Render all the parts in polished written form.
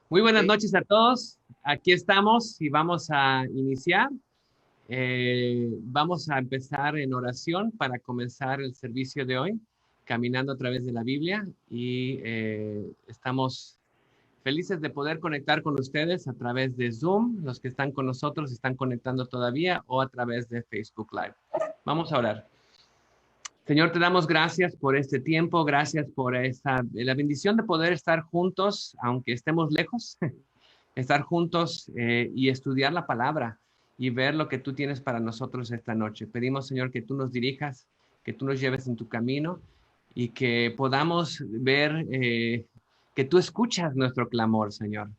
Muy buenas Ok. noches a todos. Aquí estamos y vamos a iniciar. Vamos a empezar en oración para comenzar el servicio de hoy, caminando a través de la Biblia. Y estamos felices de poder conectar con ustedes a través de Zoom. Los que están con nosotros están conectando todavía o a través de Facebook Live. Vamos a orar. Señor, te damos gracias por este tiempo, gracias por la bendición de poder estar juntos, aunque estemos lejos. Estar juntos y estudiar la palabra y ver lo que tú tienes para nosotros esta noche. Pedimos, Señor, que tú nos dirijas, que tú nos lleves en tu camino y que podamos ver que tú escuchas nuestro clamor, Señor,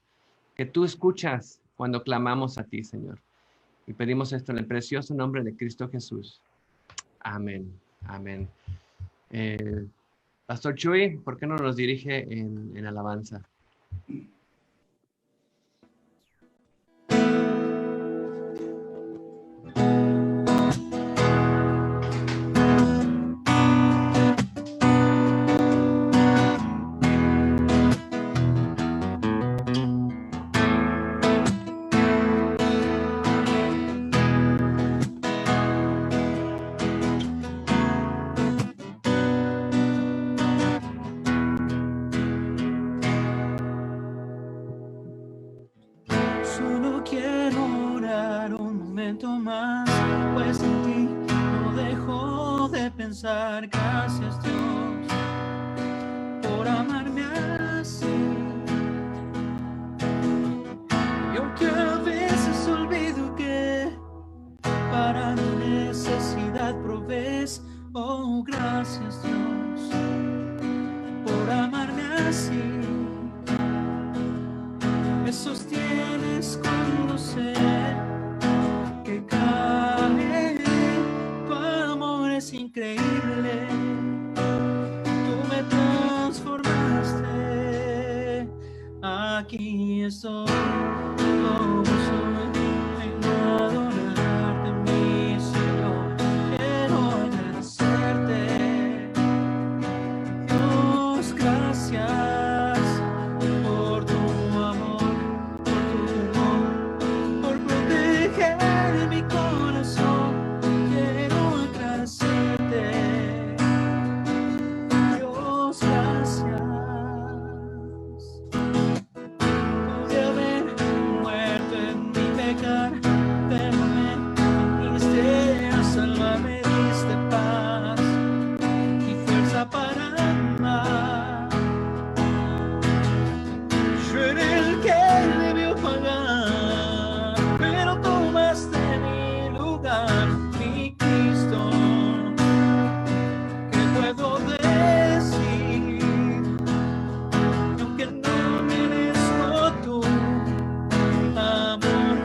que tú escuchas cuando clamamos a ti, Señor. Y pedimos esto en el precioso nombre de Cristo Jesús. Amén. Amén. Eh, Pastor Chuy, ¿por qué no nos dirige en alabanza? Solo quiero orar un momento más, pues en ti no dejo de pensar. Gracias, Dios, por amarme así. Yo que a veces olvido que para mi necesidad provees. Oh, gracias, Dios, por amarme así. Me sostienes cuando sé que cae. Tu amor es increíble. Tú me transformaste. Aquí estoy como soy. Vengo a adorarte, mi Señor. Quiero agradecerte. Dios, gracias por tu amor, por tu amor, por proteger mi corazón. Quiero agradecerte. Dios, gracias. Pude haber muerto en mi pecar, pero me viniste a salvar, me diste paz y fuerza para amar. Yo era el que debió pagar, pero tomaste mi lugar, mi Cristo. ¿Qué puedo decir? Aunque no merezco tu amor,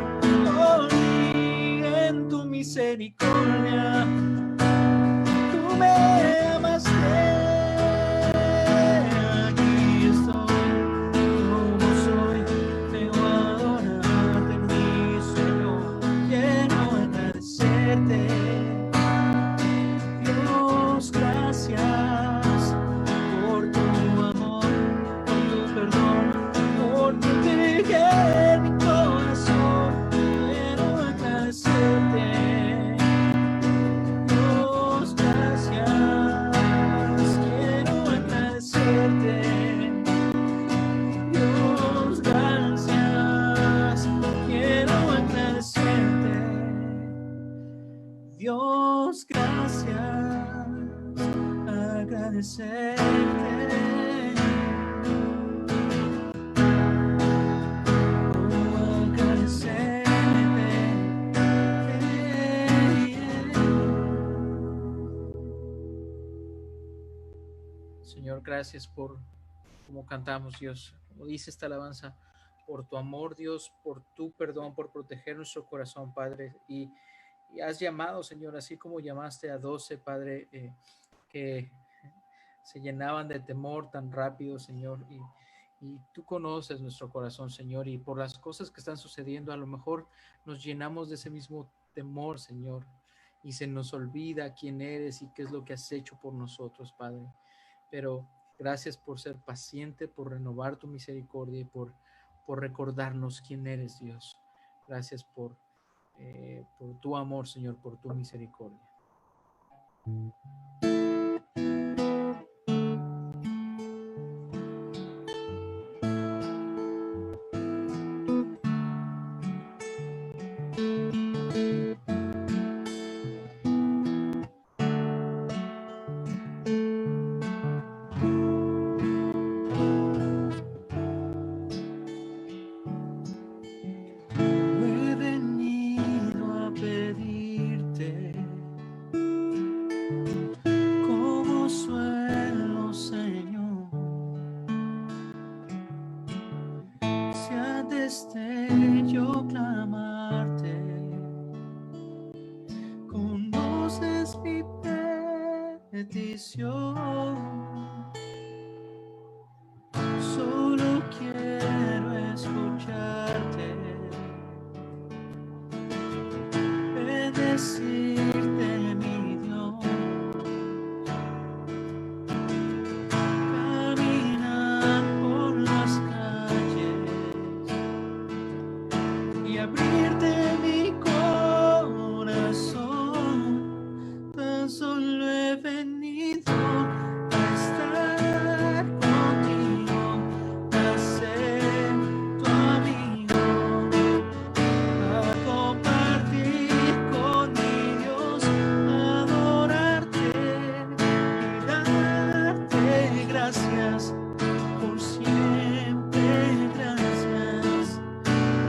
hoy en tu misericordia tú me amaste. Aquí estoy como soy, vengo a adorarte, mi Señor. Quiero agradecerte. Dios, gracias por tu amor, por tu perdón, por proteger mi corazón. Quiero agradecerte. Dios, gracias. Quiero agradecerte. Dios, gracias. Quiero agradecerte. Dios, gracias. Agradecerte. Señor, gracias por como cantamos, Dios, como dice esta alabanza, por tu amor, Dios, por tu perdón, por proteger nuestro corazón, Padre, y has llamado, Señor, así como llamaste a 12, Padre, que se llenaban de temor tan rápido, Señor, y tú conoces nuestro corazón, Señor, y por las cosas que están sucediendo, a lo mejor nos llenamos de ese mismo temor, Señor, y se nos olvida quién eres y qué es lo que has hecho por nosotros, Padre. Pero gracias por ser paciente, por renovar tu misericordia y por por recordarnos quién eres, Dios. Gracias por tu amor, Señor, por tu misericordia. Solo quiero escucharte, bendecirte, mi Dios, caminar por las calles y abrirte mi corazón. Tan solo he venido a estar contigo, a ser tu amigo, a compartir con mi Dios, adorarte y darte gracias por siempre, gracias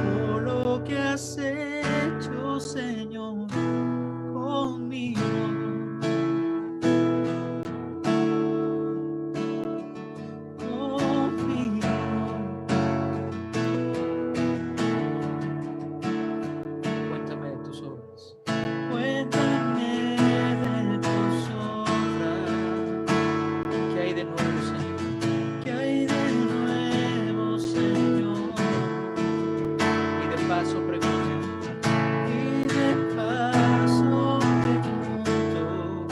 por lo que has hecho, Señor, conmigo. Cuéntame de tus obras. Cuéntame de tus obras. ¿Qué hay de nuevo, Señor? ¿Qué hay de nuevo, Señor? Y de paso pregunto, Y de paso pregunto,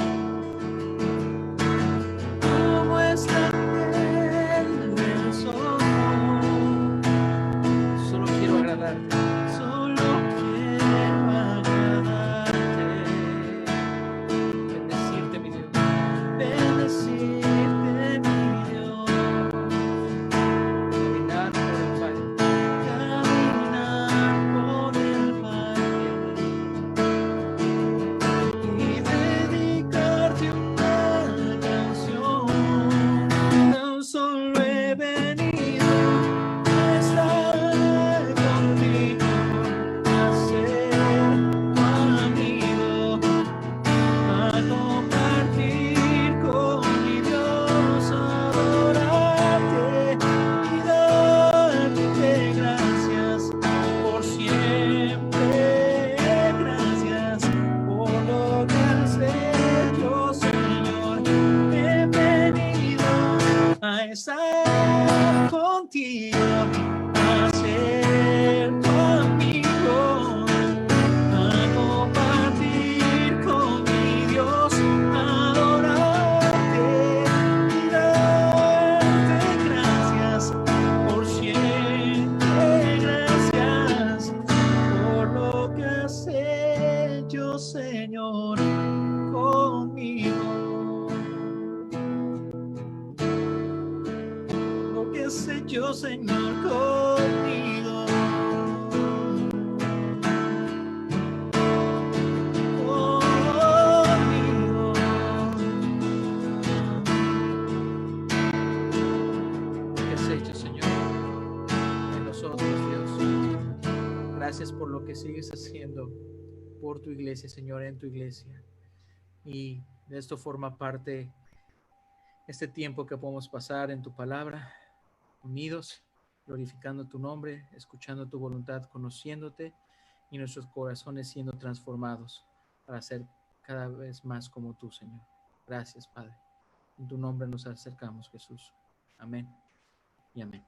¿cómo es la piel del sol? solo quiero agradarte. Solo quiero agradarte, Bendecirte, mi Dios. bendecirte, mi Dios, Caminar por el Padre. caminar por el valle y dedicarte una canción. Tan solo he venido a estar contigo, a ser tu amigo, a compartir con mi Dios, adorarte y darte gracias por siempre, gracias por lo que has hecho, Señor. He venido a estar contigo, a ser tu amigo, a compartir con mi Dios, adorarte y darte gracias por siempre, gracias por lo que has hecho, Señor, conmigo. Lo que has hecho, Señor, conmigo. ¿Qué has hecho, Señor, en nosotros, Dios? Gracias por lo que sigues haciendo por tu iglesia, Señor, en tu iglesia. Y de esto forma parte este tiempo que podemos pasar en tu palabra, unidos, glorificando tu nombre, escuchando tu voluntad, conociéndote y nuestros corazones siendo transformados para ser cada vez más como tú, Señor. Gracias, Padre. En tu nombre nos acercamos, Jesús. Amén y amén.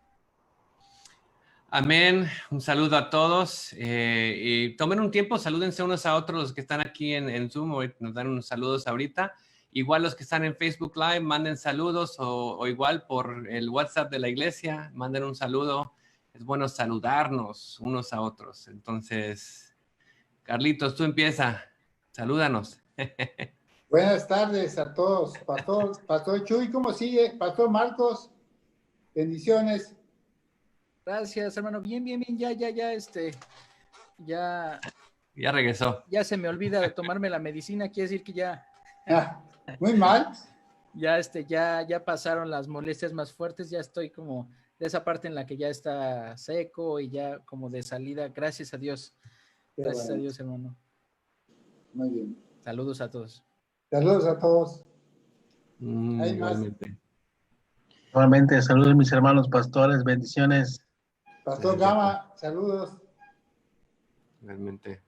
Amén. Un saludo a todos. Y tomen un tiempo, salúdense unos a otros los que están aquí en Zoom. Nos dan unos saludos ahorita. Igual los que están en Facebook Live, manden saludos o igual por el WhatsApp de la iglesia, manden un saludo es bueno saludarnos unos a otros. Entonces, Carlitos, tú empieza. Salúdanos. Buenas tardes a todos. Pastor Chuy, ¿cómo sigue? Pastor Marcos, bendiciones. Gracias, hermano. Bien, ya Ya regresó. ya se me olvida de tomarme la medicina, quiere decir que ya, Muy mal. ya pasaron las molestias más fuertes, ya estoy como de esa parte en la que ya está seco y ya como de salida. Gracias a Dios. Qué Gracias a bueno. Dios, hermano. Muy bien. Saludos a todos. Saludos a todos. Hay más. Igualmente. Nuevamente, saludos mis hermanos pastores, bendiciones. Pastor Gracias. Gama, saludos. Realmente.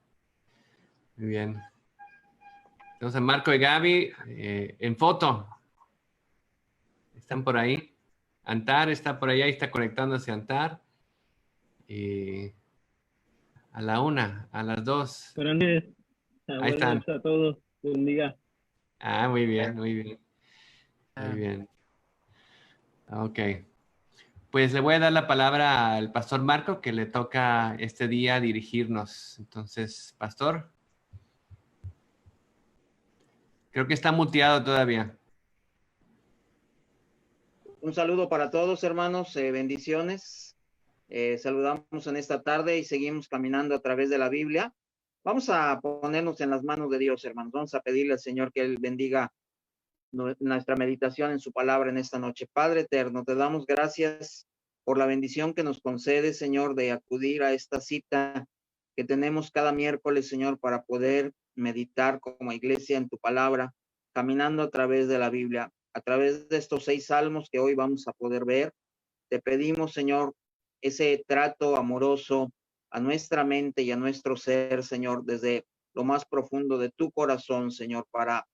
Muy bien. Entonces, Marco y Gaby, en foto. Están por ahí. Antar está por allá y está conectándose a Antar. Y a la 1, a las 2. Buenas noches. Ahí Buenas están. noches a todos. Bendiga. Ah, muy bien, muy bien. Muy bien. Ok. Pues le voy a dar la palabra al pastor Marco, que le toca este día dirigirnos. Entonces, pastor. Creo que está muteado todavía. Un saludo para todos, hermanos, bendiciones. Saludamos en esta tarde y seguimos caminando a través de la Biblia. Vamos a ponernos en las manos de Dios, hermanos. Vamos a pedirle al Señor que Él bendiga nuestra meditación en su palabra en esta noche. Padre eterno, te damos gracias por la bendición que nos concede, Señor, de acudir a esta cita que tenemos cada miércoles, Señor, para poder meditar como iglesia en tu palabra, caminando a través de la Biblia. A través de estos 6 salmos que hoy vamos a poder ver, te pedimos, Señor, ese trato amoroso a nuestra mente y a nuestro ser, Señor, desde lo más profundo de tu corazón, Señor, para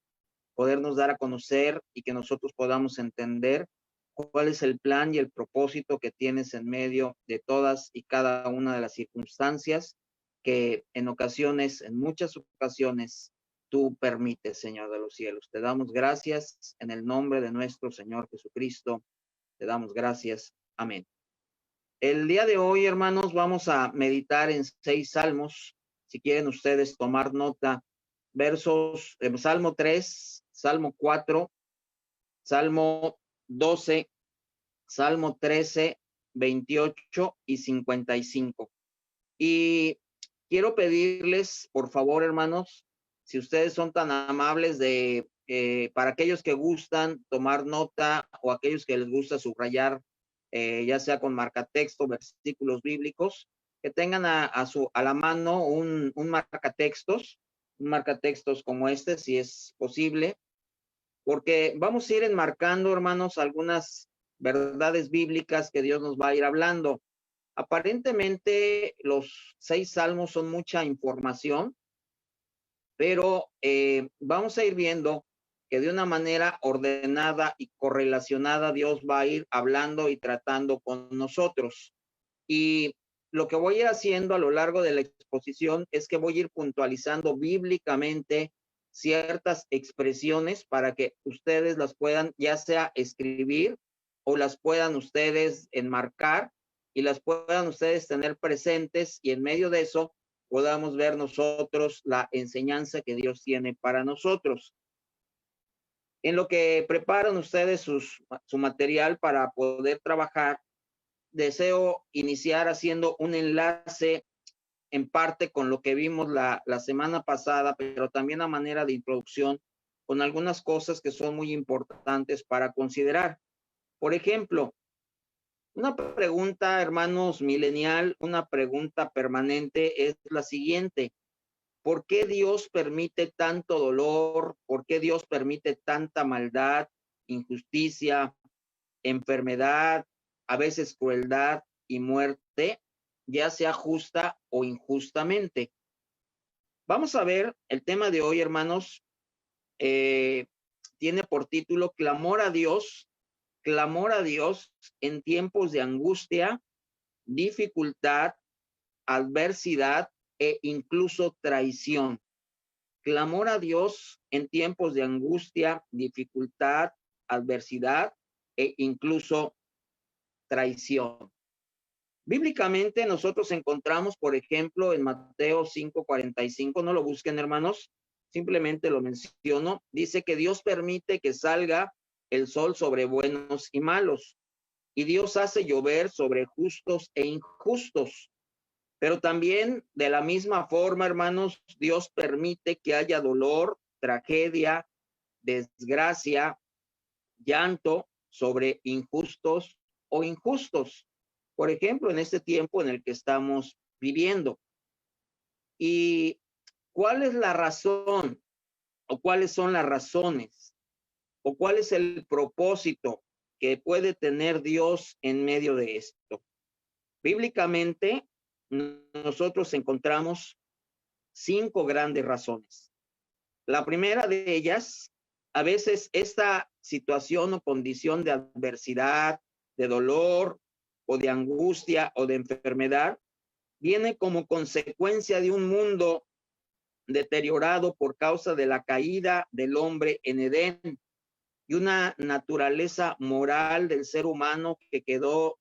podernos dar a conocer y que nosotros podamos entender cuál es el plan y el propósito que tienes en medio de todas y cada una de las circunstancias que en ocasiones, en muchas ocasiones, tú permites, Señor de los cielos. Te damos gracias en el nombre de nuestro Señor Jesucristo. Te damos gracias. Amén. El día de hoy, hermanos, vamos a meditar en 6 salmos. Si quieren ustedes tomar nota, versos, Salmo 3, Salmo 4, Salmo 12, Salmo 13, 28 y 55. Y quiero pedirles, por favor, hermanos, si ustedes son tan amables de, para aquellos que gustan tomar nota o aquellos que les gusta subrayar, ya sea con marcatexto, versículos bíblicos, que tengan a la mano un marcatextos como este, si es posible, porque vamos a ir enmarcando, hermanos, algunas verdades bíblicas que Dios nos va a ir hablando. Aparentemente los 6 salmos son mucha información, pero vamos a ir viendo que de una manera ordenada y correlacionada Dios va a ir hablando y tratando con nosotros. Y lo que voy a ir haciendo a lo largo de la exposición es que voy a ir puntualizando bíblicamente ciertas expresiones para que ustedes las puedan ya sea escribir o las puedan ustedes enmarcar y las puedan ustedes tener presentes, y en medio de eso podamos ver nosotros la enseñanza que Dios tiene para nosotros. En lo que preparan ustedes su material para poder trabajar, deseo iniciar haciendo un enlace en parte con lo que vimos la semana pasada, pero también a manera de introducción con algunas cosas que son muy importantes para considerar. Por ejemplo, una pregunta, hermanos millennial, una pregunta permanente es la siguiente: ¿por qué Dios permite tanto dolor? ¿Por qué Dios permite tanta maldad, injusticia, enfermedad, a veces crueldad y muerte, ya sea justa o injustamente? Vamos a ver el tema de hoy, hermanos. Tiene por título clamor a Dios en tiempos de angustia, dificultad, adversidad e incluso traición. Clamor a Dios en tiempos de angustia, dificultad, adversidad e incluso traición. Bíblicamente nosotros encontramos, por ejemplo, en Mateo 5:45, no lo busquen, hermanos, simplemente lo menciono, dice que Dios permite que salga el sol sobre buenos y malos, y Dios hace llover sobre justos e injustos. Pero también de la misma forma, hermanos, Dios permite que haya dolor, tragedia, desgracia, llanto sobre injustos o injustos. Por ejemplo, en este tiempo en el que estamos viviendo. ¿Y cuál es la razón o cuáles son las razones o cuál es el propósito que puede tener Dios en medio de esto? Bíblicamente, nosotros encontramos 5 grandes razones. La primera de ellas, a veces esta situación o condición de adversidad, de dolor o de angustia o de enfermedad, viene como consecuencia de un mundo deteriorado por causa de la caída del hombre en Edén y una naturaleza moral del ser humano que quedó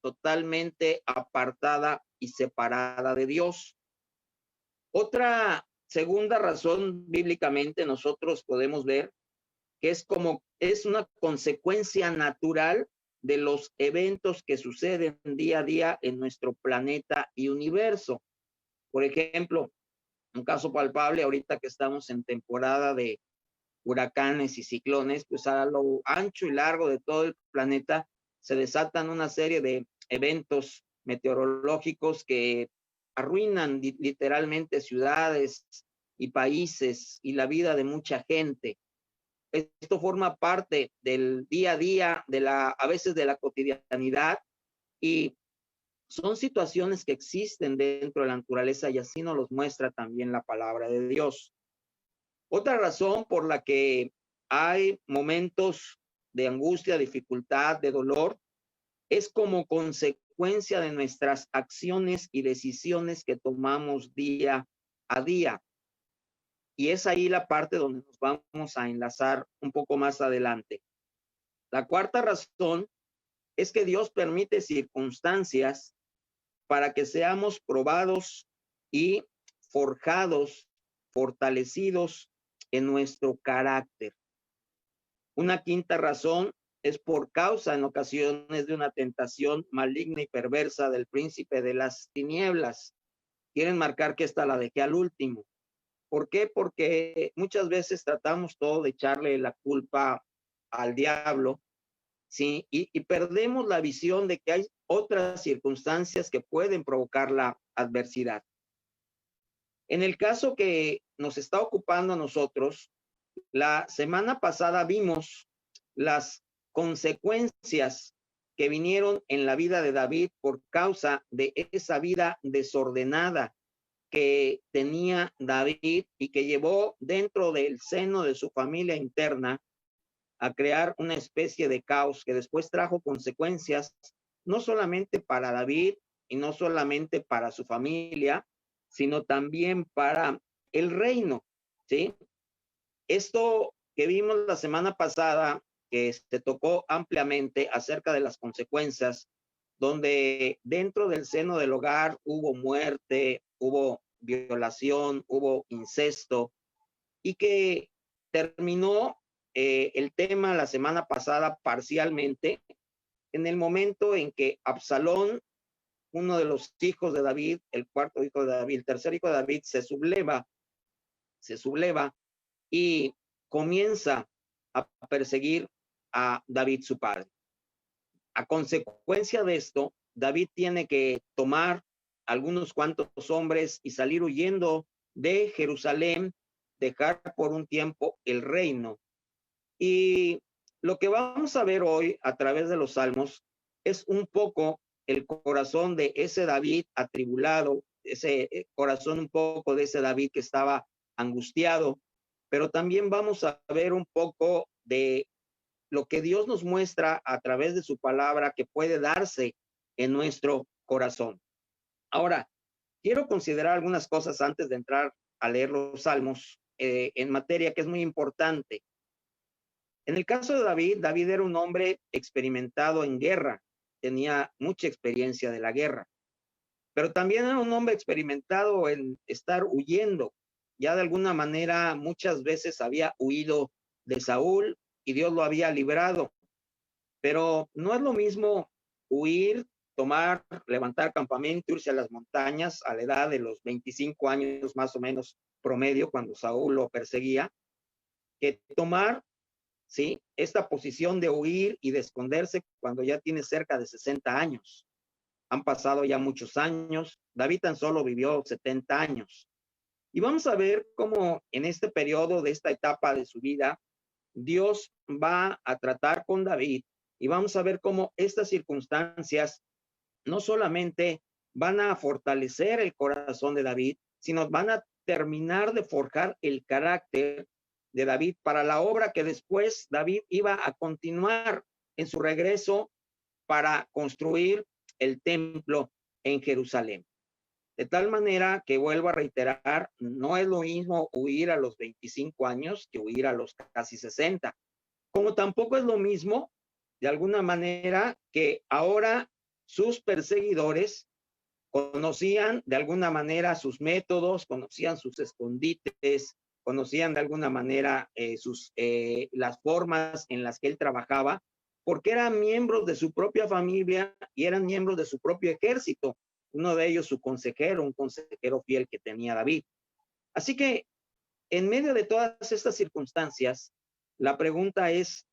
totalmente apartada y separada de Dios. Otra segunda razón bíblicamente nosotros podemos ver que es una consecuencia natural de los eventos que suceden día a día en nuestro planeta y universo. Por ejemplo, un caso palpable ahorita que estamos en temporada de huracanes y ciclones, pues a lo ancho y largo de todo el planeta se desatan una serie de eventos meteorológicos que arruinan literalmente ciudades y países y la vida de mucha gente. Esto forma parte del día a día, a veces de la cotidianidad, y son situaciones que existen dentro de la naturaleza y así nos los muestra también la palabra de Dios. Otra razón por la que hay momentos de angustia, dificultad, de dolor, es como consecuencia de nuestras acciones y decisiones que tomamos día a día. Y es ahí la parte donde nos vamos a enlazar un poco más adelante. La cuarta razón es que Dios permite circunstancias para que seamos probados y forjados, fortalecidos en nuestro carácter. Una quinta razón es por causa en ocasiones de una tentación maligna y perversa del príncipe de las tinieblas. Quieren marcar que esta la dejé al último. ¿Por qué? Porque muchas veces tratamos todo de echarle la culpa al diablo, ¿sí? Y perdemos la visión de que hay otras circunstancias que pueden provocar la adversidad. En el caso que nos está ocupando a nosotros, la semana pasada vimos las consecuencias que vinieron en la vida de David por causa de esa vida desordenada que tenía David y que llevó dentro del seno de su familia interna a crear una especie de caos que después trajo consecuencias no solamente para David y no solamente para su familia, sino también para el reino, ¿sí? Esto que vimos la semana pasada, que se tocó ampliamente acerca de las consecuencias, donde dentro del seno del hogar hubo muerte, hubo violación, hubo incesto, y que terminó el tema la semana pasada parcialmente en el momento en que Absalón, uno de los hijos de David, el cuarto hijo de David, el tercer hijo de David, se subleva y comienza a perseguir a David, su padre. A consecuencia de esto, David tiene que tomar algunos cuantos hombres y salir huyendo de Jerusalén, dejar por un tiempo el reino. Y lo que vamos a ver hoy a través de los salmos es un poco el corazón de ese David atribulado, ese corazón un poco de ese David que estaba angustiado, pero también vamos a ver un poco de lo que Dios nos muestra a través de su palabra que puede darse en nuestro corazón. Ahora, quiero considerar algunas cosas antes de entrar a leer los salmos en materia que es muy importante. En el caso de David, David era un hombre experimentado en guerra. tenía mucha experiencia de la guerra, pero también era un hombre experimentado en estar huyendo. Ya de alguna manera muchas veces había huido de Saúl y Dios lo había librado, pero no es lo mismo huir, tomar, levantar campamento, irse a las montañas a la edad de los 25 años más o menos promedio, cuando Saúl lo perseguía, que tomar, ¿sí?, esta posición de huir y de esconderse cuando ya tiene cerca de 60 años. Han pasado ya muchos años. David tan solo vivió 70 años. Y vamos a ver cómo en este periodo de esta etapa de su vida, Dios va a tratar con David, y vamos a ver cómo estas circunstancias no solamente van a fortalecer el corazón de David, sino van a terminar de forjar el carácter de David para la obra que después David iba a continuar en su regreso para construir el templo en Jerusalén. De tal manera que, vuelvo a reiterar, no es lo mismo huir a los 25 años que huir a los casi 60. Como tampoco es lo mismo, de alguna manera, que ahora sus perseguidores conocían de alguna manera sus métodos, conocían sus escondites, conocían de alguna manera las formas en las que él trabajaba, porque eran miembros de su propia familia y eran miembros de su propio ejército. Uno de ellos, su consejero, un consejero fiel que tenía David. Así que, en medio de todas estas circunstancias, la pregunta es,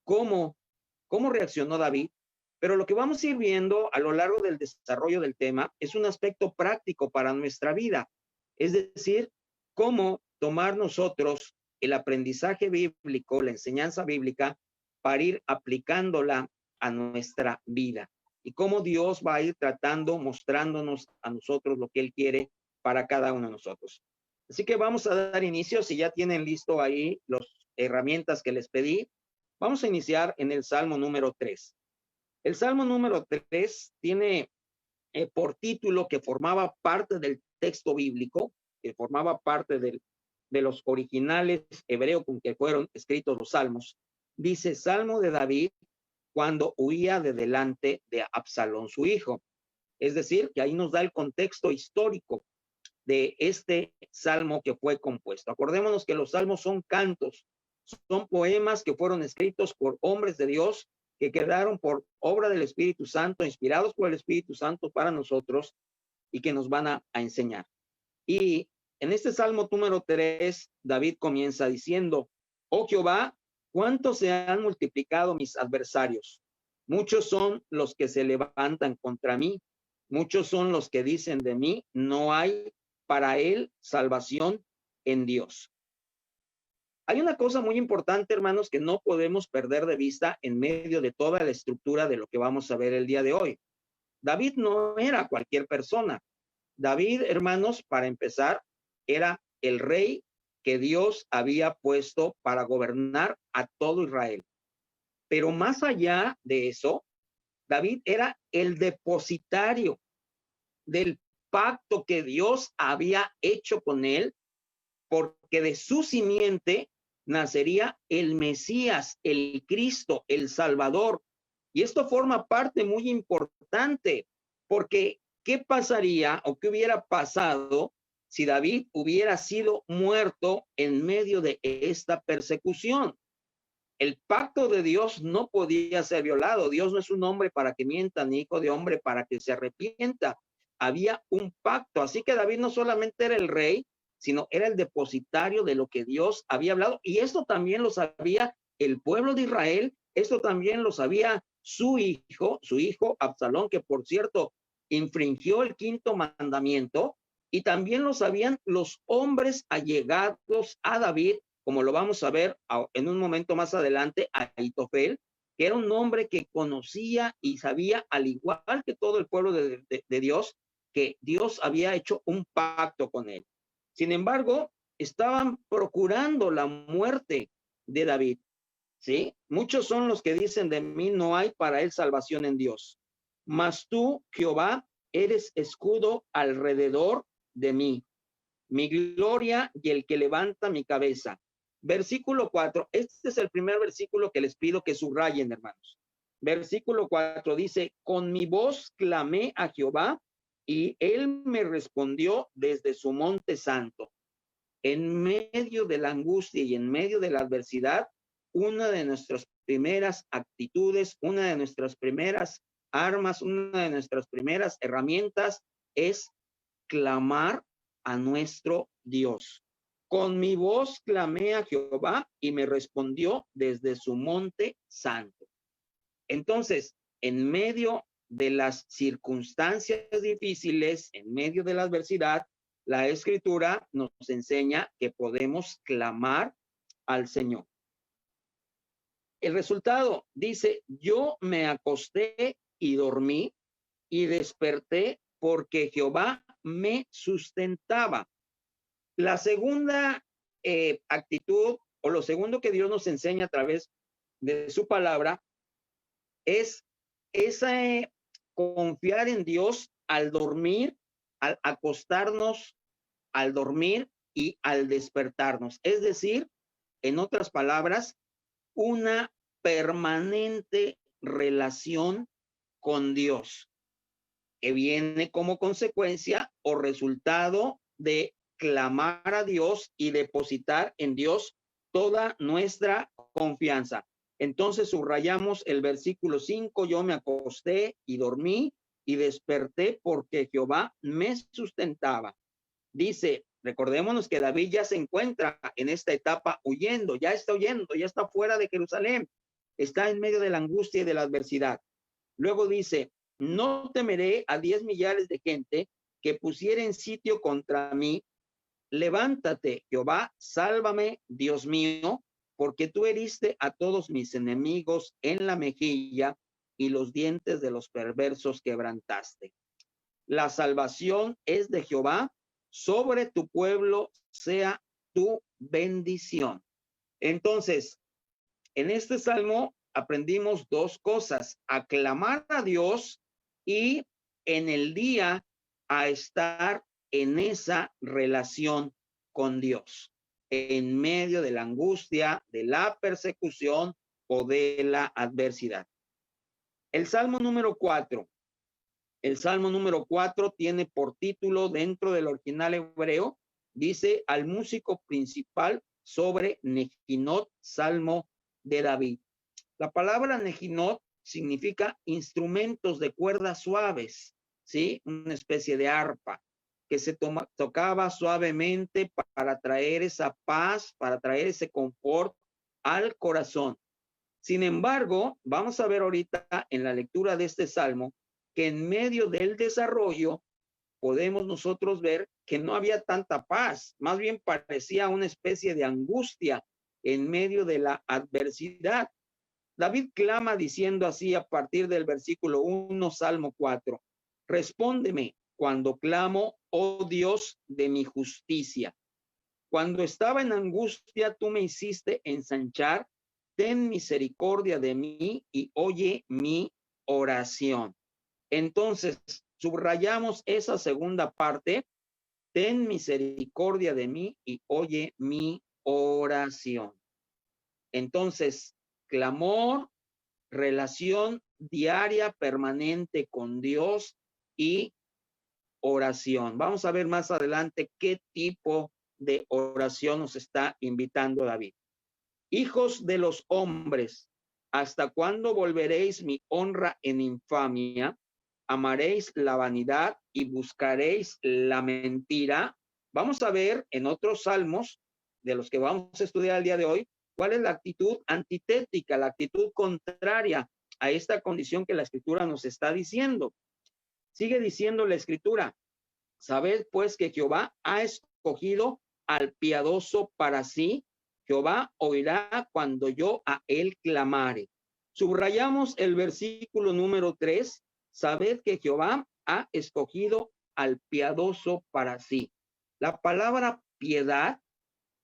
¿cómo reaccionó David? Pero lo que vamos a ir viendo a lo largo del desarrollo del tema es un aspecto práctico para nuestra vida. Es decir, cómo tomar nosotros el aprendizaje bíblico, la enseñanza bíblica, para ir aplicándola a nuestra vida. Y cómo Dios va a ir tratando, mostrándonos a nosotros lo que Él quiere para cada uno de nosotros. Así que vamos a dar inicio. Si ya tienen listo ahí las herramientas que les pedí, vamos a iniciar en el Salmo número 3. El Salmo número 3 tiene por título, que formaba parte del texto bíblico, que formaba parte de los originales hebreos con que fueron escritos los salmos. Dice: Salmo de David cuando huía de delante de Absalón, su hijo. Es decir, que ahí nos da el contexto histórico de este salmo que fue compuesto. Acordémonos que los salmos son cantos, son poemas que fueron escritos por hombres de Dios, que quedaron por obra del Espíritu Santo, inspirados por el Espíritu Santo para nosotros, y que nos van a enseñar. Y en este Salmo número 3, David comienza diciendo: Oh Jehová, ¿cuánto se han multiplicado mis adversarios? Muchos son los que se levantan contra mí, muchos son los que dicen de mí, no hay para él salvación en Dios. Hay una cosa muy importante, hermanos, que no podemos perder de vista en medio de toda la estructura de lo que vamos a ver el día de hoy. David no era cualquier persona. David, hermanos, para empezar, era el rey que Dios había puesto para gobernar a todo Israel. Pero más allá de eso, David era el depositario del pacto que Dios había hecho con él, porque de su simiente nacería el Mesías, el Cristo, el Salvador. Y esto forma parte muy importante, porque ¿qué pasaría o qué hubiera pasado si David hubiera sido muerto en medio de esta persecución? El pacto de Dios no podía ser violado. Dios no es un hombre para que mienta, ni hijo de hombre para que se arrepienta. Había un pacto. Así que David no solamente era el rey, sino era el depositario de lo que Dios había hablado. Y esto también lo sabía el pueblo de Israel. Esto también lo sabía su hijo Absalón, que por cierto infringió el 5º mandamiento. Y también lo sabían los hombres allegados a David, como lo vamos a ver en un momento más adelante, a Ahitofel, que era un hombre que conocía y sabía, al igual que todo el pueblo de Dios, que Dios había hecho un pacto con él. Sin embargo, estaban procurando la muerte de David, ¿sí? Muchos son los que dicen de mí, no hay para él salvación en Dios. Mas tú, Jehová, eres escudo alrededor de mí, mi gloria y el que levanta mi cabeza. Versículo 4, este es el primer versículo que les pido que subrayen, hermanos. Versículo 4 dice, con mi voz clamé a Jehová y él me respondió desde su monte santo. En medio de la angustia y en medio de la adversidad, una de nuestras primeras actitudes, una de nuestras primeras armas, una de nuestras primeras herramientas es clamar a nuestro Dios. Con mi voz clamé a Jehová y me respondió desde su monte santo. Entonces, en medio de las circunstancias difíciles, en medio de la adversidad, la Escritura nos enseña que podemos clamar al Señor. El resultado dice, yo me acosté y dormí y desperté porque Jehová me sustentaba. La segunda actitud o lo segundo que Dios nos enseña a través de su palabra es esa confiar en Dios al dormir, al acostarnos, al dormir y al despertarnos. Es decir, en otras palabras, una permanente relación con Dios que viene como consecuencia o resultado de clamar a Dios y depositar en Dios toda nuestra confianza. Entonces subrayamos el versículo 5, yo me acosté y dormí y desperté porque Jehová me sustentaba. Dice, recordémonos que David ya se encuentra en esta etapa huyendo, ya está fuera de Jerusalén, está en medio de la angustia y de la adversidad. Luego dice, no temeré a 10 millares de gente que pusieren sitio contra mí. Levántate, Jehová, sálvame, Dios mío, porque tú heriste a todos mis enemigos en la mejilla y los dientes de los perversos quebrantaste. La salvación es de Jehová, sobre tu pueblo sea tu bendición. Entonces, en este salmo aprendimos dos cosas: a clamar a Dios y en el día a estar en esa relación con Dios, en medio de la angustia, de la persecución o de la adversidad. El Salmo número 4. El Salmo número 4 tiene por título, dentro del original hebreo, dice al músico principal sobre Nejinot, Salmo de David. La palabra Nejinot significa instrumentos de cuerdas suaves, ¿sí? Una especie de arpa que se tocaba suavemente para traer esa paz, para traer ese confort al corazón. Sin embargo, vamos a ver ahorita en la lectura de este salmo que en medio del desarrollo podemos nosotros ver que no había tanta paz, más bien parecía una especie de angustia en medio de la adversidad. David clama diciendo así a partir del versículo 1, Salmo 4, respóndeme cuando clamo, oh Dios de mi justicia. Cuando estaba en angustia, tú me hiciste ensanchar, ten misericordia de mí y oye mi oración. Entonces, subrayamos esa segunda parte, ten misericordia de mí y oye mi oración. Entonces, clamor, relación diaria, permanente con Dios y oración. Vamos a ver más adelante qué tipo de oración nos está invitando David. Hijos de los hombres, ¿hasta cuándo volveréis mi honra en infamia? ¿Amaréis la vanidad y buscaréis la mentira? Vamos a ver en otros salmos de los que vamos a estudiar el día de hoy, cuál es la actitud antitética, la actitud contraria a esta condición que la Escritura nos está diciendo. Sigue diciendo la Escritura, sabed pues que Jehová ha escogido al piadoso para sí, Jehová oirá cuando yo a él clamare. Subrayamos el versículo número 3, sabed que Jehová ha escogido al piadoso para sí. La palabra piedad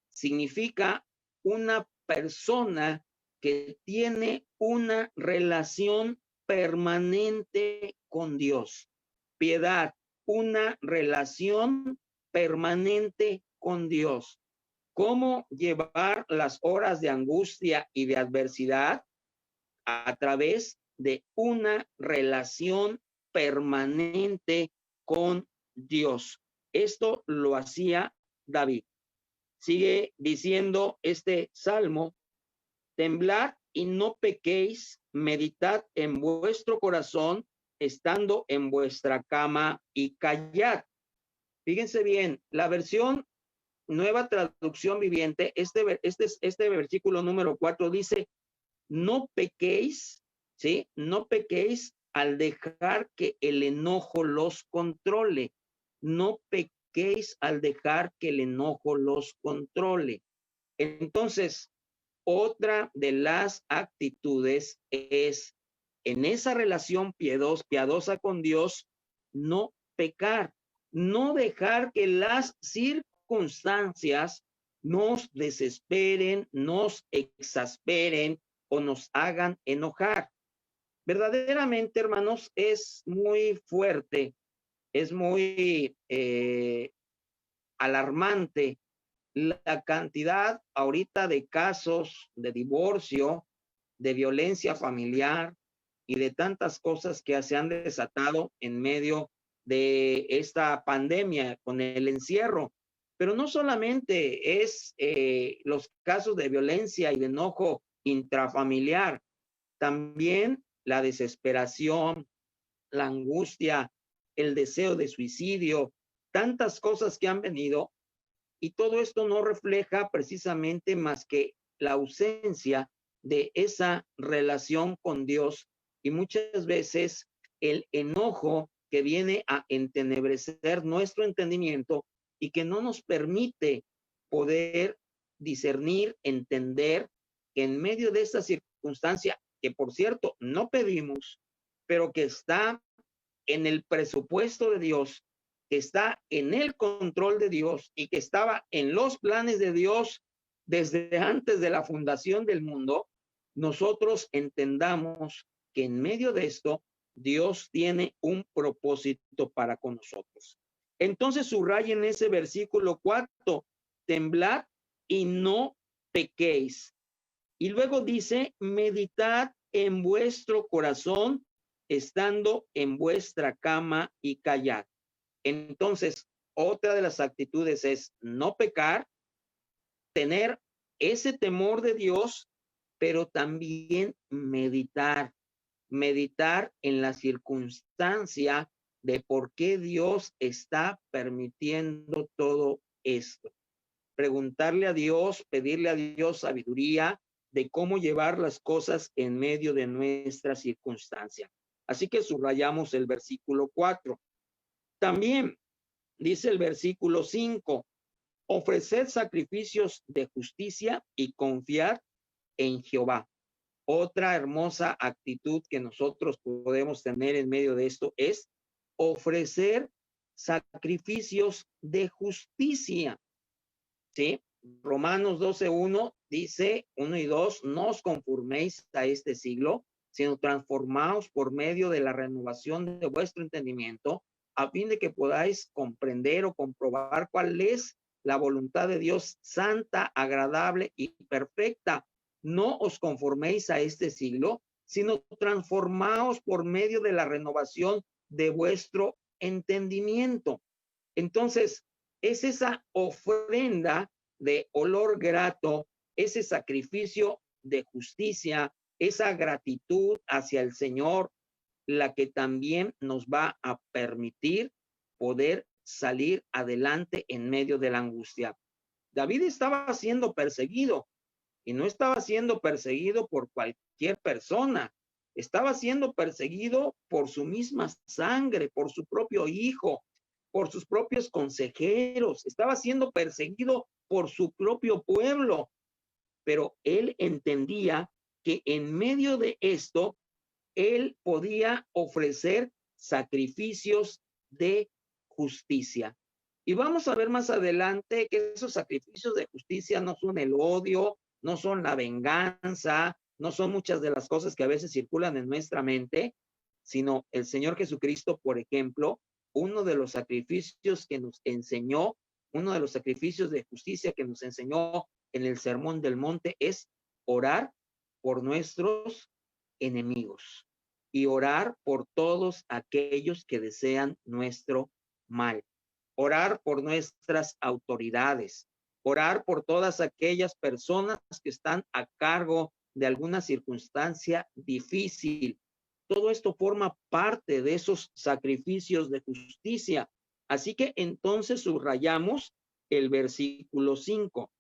significa una persona que tiene una relación permanente con Dios. Piedad, una relación permanente con Dios. ¿Cómo llevar las horas de angustia y de adversidad? A través de una relación permanente con Dios. Esto lo hacía David. Sigue diciendo este salmo: temblad y no pequéis, meditad en vuestro corazón, estando en vuestra cama y callad. Fíjense bien, la versión Nueva Traducción Viviente, este versículo número 4 dice: no pequéis, ¿sí? No pequéis al dejar que el enojo los controle. No pequéis al dejar que el enojo los controle. Entonces, otra de las actitudes es, en esa relación piadosa con Dios, no pecar, no dejar que las circunstancias nos desesperen, nos exasperen o nos hagan enojar. Verdaderamente, hermanos, es muy fuerte, es muy alarmante la cantidad ahorita de casos de divorcio, de violencia familiar y de tantas cosas que se han desatado en medio de esta pandemia con el encierro. Pero no solamente es los casos de violencia y de enojo intrafamiliar, también la desesperación, la angustia, el deseo de suicidio, tantas cosas que han venido, y todo esto no refleja precisamente más que la ausencia de esa relación con Dios, y muchas veces el enojo que viene a entenebrecer nuestro entendimiento y que no nos permite poder discernir, entender que en medio de esta circunstancia, que por cierto no pedimos, pero que está en el presupuesto de Dios, que está en el control de Dios y que estaba en los planes de Dios desde antes de la fundación del mundo, nosotros entendamos que en medio de esto Dios tiene un propósito para con nosotros. Entonces subrayen ese versículo 4, temblad y no pequéis. Y luego dice, meditad en vuestro corazón, estando en vuestra cama y callad. Entonces, otra de las actitudes es no pecar, tener ese temor de Dios, pero también meditar en la circunstancia de por qué Dios está permitiendo todo esto. Preguntarle a Dios, pedirle a Dios sabiduría de cómo llevar las cosas en medio de nuestra circunstancia. Así que subrayamos el versículo 4. También dice el versículo 5, ofreced sacrificios de justicia y confiar en Jehová. Otra hermosa actitud que nosotros podemos tener en medio de esto es ofrecer sacrificios de justicia. ¿Sí? Romanos 12:1 dice, 1 y 2, no os conforméis a este siglo, sino transformaos por medio de la renovación de vuestro entendimiento, a fin de que podáis comprender o comprobar cuál es la voluntad de Dios santa, agradable y perfecta. No os conforméis a este siglo, sino transformaos por medio de la renovación de vuestro entendimiento. Entonces, es esa ofrenda de olor grato, ese sacrificio de justicia, esa gratitud hacia el Señor, la que también nos va a permitir poder salir adelante en medio de la angustia. David estaba siendo perseguido y no estaba siendo perseguido por cualquier persona, estaba siendo perseguido por su misma sangre, por su propio hijo, por sus propios consejeros, estaba siendo perseguido por su propio pueblo, pero él entendía que en medio de esto, él podía ofrecer sacrificios de justicia. Y vamos a ver más adelante que esos sacrificios de justicia no son el odio, no son la venganza, no son muchas de las cosas que a veces circulan en nuestra mente, sino el Señor Jesucristo, por ejemplo, uno de los sacrificios que nos enseñó, uno de los sacrificios de justicia que nos enseñó en el Sermón del Monte es orar por nuestros enemigos. y orar por todos aquellos que desean nuestro mal. Orar por nuestras autoridades, orar por todas aquellas personas que están a cargo de alguna circunstancia difícil. Todo esto forma parte de esos sacrificios de justicia. Así que entonces subrayamos el versículo 5.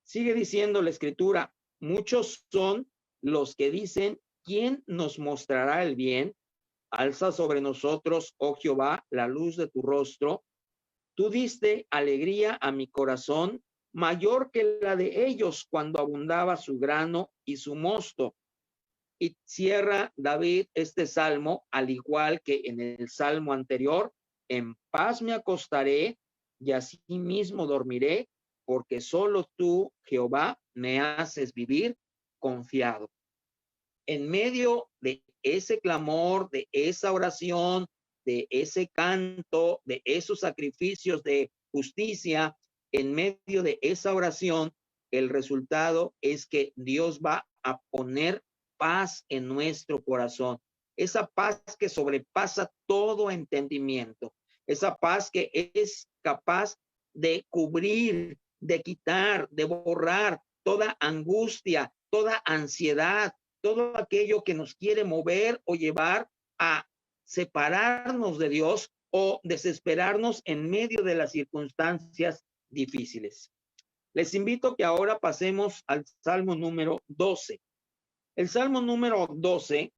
Sigue diciendo la escritura, muchos son los que dicen, ¿quién nos mostrará el bien? Alza sobre nosotros, oh Jehová, la luz de tu rostro. Tú diste alegría a mi corazón, mayor que la de ellos cuando abundaba su grano y su mosto. Y cierra David este salmo, al igual que en el salmo anterior, en paz me acostaré y así mismo dormiré, porque solo tú, Jehová, me haces vivir confiado. En medio de ese clamor, de esa oración, de ese canto, de esos sacrificios de justicia, en medio de esa oración, el resultado es que Dios va a poner paz en nuestro corazón. Esa paz que sobrepasa todo entendimiento. Esa paz que es capaz de cubrir, de quitar, de borrar toda angustia, toda ansiedad, todo aquello que nos quiere mover o llevar a separarnos de Dios o desesperarnos en medio de las circunstancias difíciles. Les invito que ahora pasemos al Salmo número 12. El Salmo número 12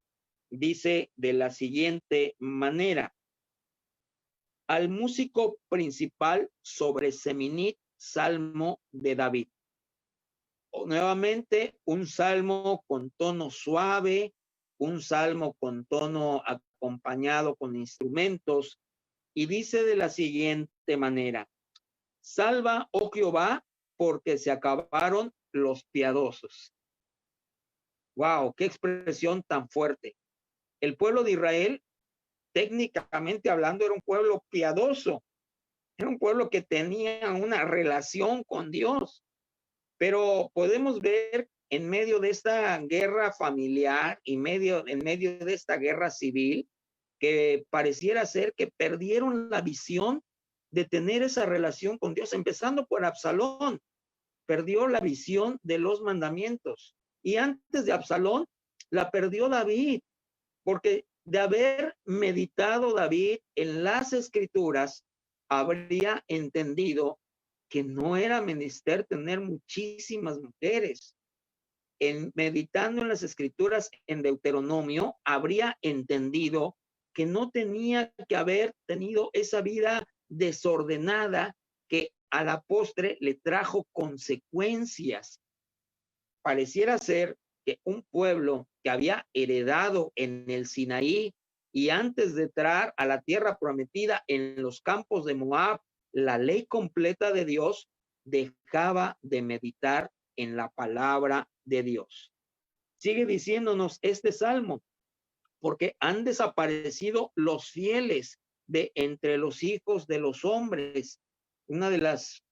dice de la siguiente manera: al músico principal sobre Seminit, Salmo de David. Nuevamente, un salmo con tono suave, un salmo con tono acompañado con instrumentos, y dice de la siguiente manera: salva, oh Jehová, porque se acabaron los piadosos. Wow, qué expresión tan fuerte. El pueblo de Israel, técnicamente hablando, era un pueblo piadoso, era un pueblo que tenía una relación con Dios. Pero podemos ver en medio de esta guerra familiar y en medio de esta guerra civil que pareciera ser que perdieron la visión de tener esa relación con Dios, empezando por Absalón. Perdió la visión de los mandamientos. Y antes de Absalón, la perdió David, porque de haber meditado David en las escrituras, habría entendido que no era menester tener muchísimas mujeres. Meditando en las escrituras en Deuteronomio, habría entendido que no tenía que haber tenido esa vida desordenada que a la postre le trajo consecuencias. Pareciera ser que un pueblo que había heredado en el Sinaí y antes de entrar a la tierra prometida en los campos de Moab, la ley completa de Dios, dejaba de meditar en la palabra de Dios. Sigue diciéndonos este salmo, porque han desaparecido los fieles de entre los hijos de los hombres. Una de las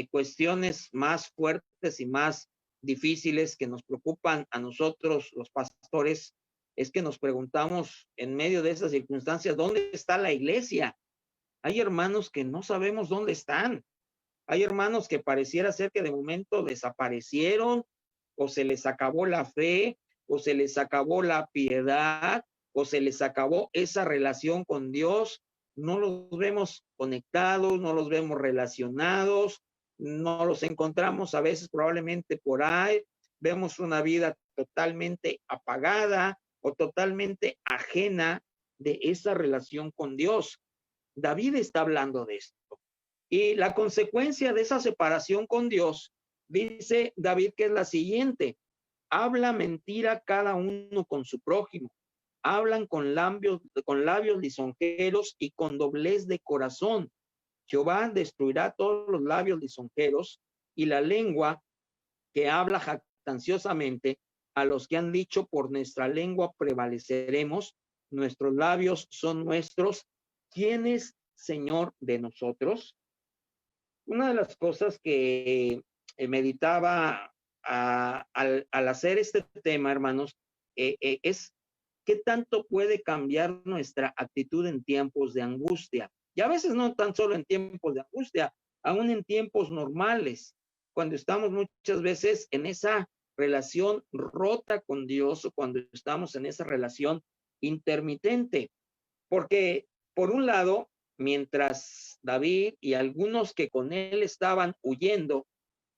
cuestiones más fuertes y más difíciles que nos preocupan a nosotros los pastores es que nos preguntamos en medio de esas circunstancias, ¿dónde está la iglesia? Hay hermanos que no sabemos dónde están. Hay hermanos que pareciera ser que de momento desaparecieron, o se les acabó la fe, o se les acabó la piedad, o se les acabó esa relación con Dios. No los vemos conectados, no los vemos relacionados, no los encontramos a veces probablemente por ahí. Vemos una vida totalmente apagada o totalmente ajena de esa relación con Dios. David está hablando de esto. Y la consecuencia de esa separación con Dios, dice David, que es la siguiente: habla mentira cada uno con su prójimo, hablan con labios lisonjeros y con doblez de corazón. Jehová destruirá todos los labios lisonjeros y la lengua que habla jactanciosamente, a los que han dicho, por nuestra lengua prevaleceremos, nuestros labios son nuestros. ¿Quién es Señor de nosotros? Una de las cosas que meditaba al hacer este tema, hermanos, es ¿qué tanto puede cambiar nuestra actitud en tiempos de angustia? Y a veces no tan solo en tiempos de angustia, aún en tiempos normales, cuando estamos muchas veces en esa relación rota con Dios o cuando estamos en esa relación intermitente. Porque, por un lado, mientras David y algunos que con él estaban huyendo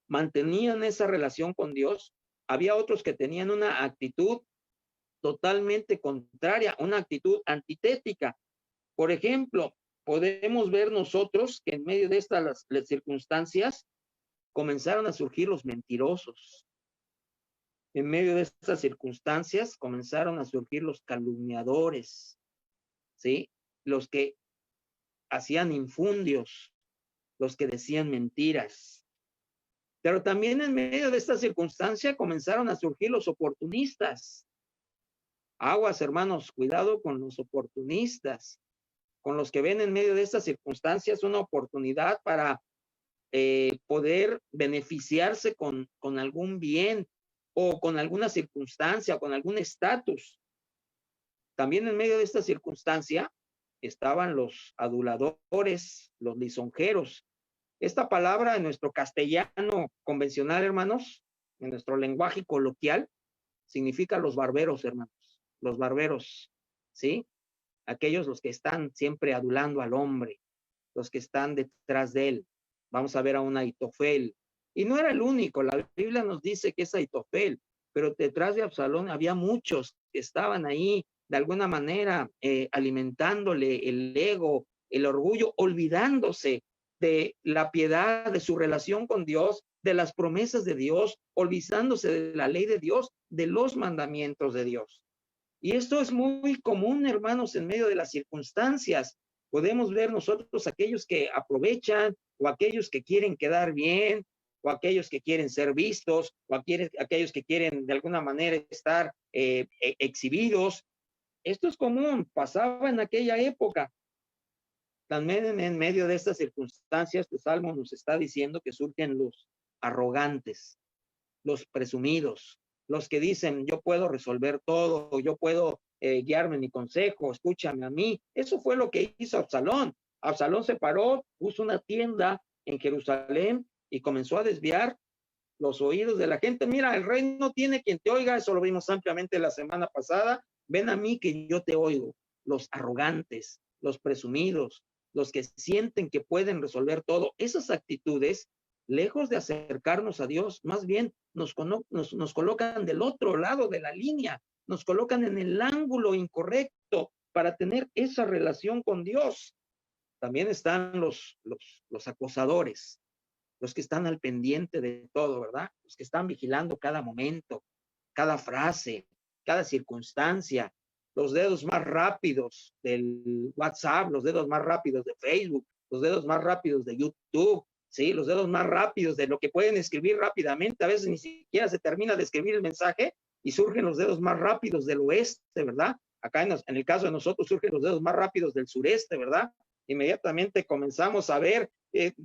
mantenían esa relación con Dios, había otros que tenían una actitud totalmente contraria, una actitud antitética. Por ejemplo, podemos ver nosotros que en medio de estas las circunstancias comenzaron a surgir los mentirosos. En medio de estas circunstancias comenzaron a surgir los calumniadores, ¿sí? Los que hacían infundios, los que decían mentiras. Pero también en medio de esta circunstancia comenzaron a surgir los oportunistas. Aguas, hermanos, cuidado con los oportunistas, con los que ven en medio de estas circunstancias una oportunidad para poder beneficiarse con algún bien o con alguna circunstancia, con algún estatus. También en medio de esta circunstancia estaban los aduladores, los lisonjeros. Esta palabra en nuestro castellano convencional, hermanos, en nuestro lenguaje coloquial, significa los barberos, hermanos, los barberos, ¿sí? Aquellos los que están siempre adulando al hombre, los que están detrás de él. Vamos a ver a un Ahitofel. Y no era el único, la Biblia nos dice que es Ahitofel, pero detrás de Absalón había muchos que estaban ahí, de alguna manera, alimentándole el ego, el orgullo, olvidándose de la piedad, de su relación con Dios, de las promesas de Dios, olvidándose de la ley de Dios, de los mandamientos de Dios. Y esto es muy común, hermanos, en medio de las circunstancias. Podemos ver nosotros aquellos que aprovechan o aquellos que quieren quedar bien o aquellos que quieren ser vistos o aquellos que quieren de alguna manera estar exhibidos. Esto es común, pasaba en aquella época. También en medio de estas circunstancias, este Salmo nos está diciendo que surgen los arrogantes, los presumidos, los que dicen, yo puedo resolver todo, yo puedo guiarme en mi consejo, escúchame a mí. Eso fue lo que hizo Absalón. Absalón se paró, puso una tienda en Jerusalén y comenzó a desviar los oídos de la gente. Mira, el rey no tiene quien te oiga, eso lo vimos ampliamente la semana pasada. Ven a mí que yo te oigo. Los arrogantes, los presumidos, los que sienten que pueden resolver todo. Esas actitudes, lejos de acercarnos a Dios, más bien nos colocan del otro lado de la línea, nos colocan en el ángulo incorrecto para tener esa relación con Dios. También están los acosadores, los que están al pendiente de todo, ¿verdad? Los que están vigilando cada momento, cada frase, cada circunstancia, los dedos más rápidos del WhatsApp, los dedos más rápidos de Facebook, los dedos más rápidos de YouTube, ¿sí? Los dedos más rápidos de lo que pueden escribir rápidamente. A veces ni siquiera se termina de escribir el mensaje y surgen los dedos más rápidos del oeste, ¿verdad? Acá en el caso de nosotros surgen los dedos más rápidos del sureste, ¿verdad? Inmediatamente comenzamos a ver,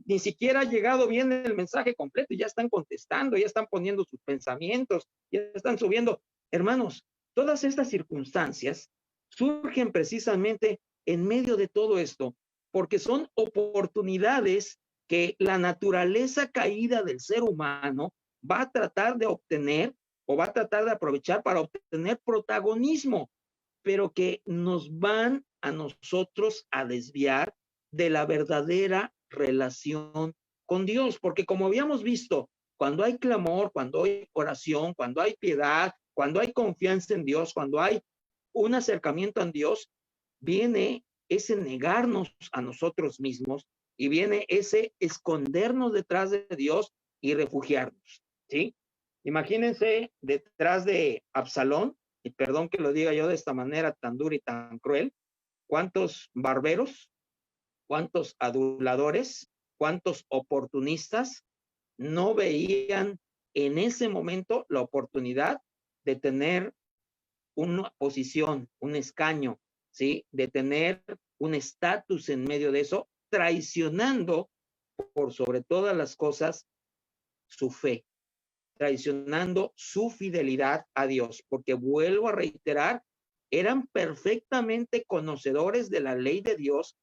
ni siquiera ha llegado bien el mensaje completo y ya están contestando, ya están poniendo sus pensamientos, ya están subiendo. Hermanos, todas estas circunstancias surgen precisamente en medio de todo esto, porque son oportunidades que la naturaleza caída del ser humano va a tratar de obtener o va a tratar de aprovechar para obtener protagonismo, pero que nos van a nosotros a desviar de la verdadera relación con Dios, porque como habíamos visto, cuando hay clamor, cuando hay oración, cuando hay piedad, cuando hay confianza en Dios, cuando hay un acercamiento a Dios, viene ese negarnos a nosotros mismos y viene ese escondernos detrás de Dios y refugiarnos, ¿sí? Imagínense detrás de Absalón, y perdón que lo diga yo de esta manera tan dura y tan cruel, cuántos barberos, cuántos aduladores, cuántos oportunistas no veían en ese momento la oportunidad de tener una posición, un escaño, ¿sí? De tener un estatus en medio de eso, traicionando por sobre todas las cosas su fe, traicionando su fidelidad a Dios, porque vuelvo a reiterar eran perfectamente conocedores de la ley de Dios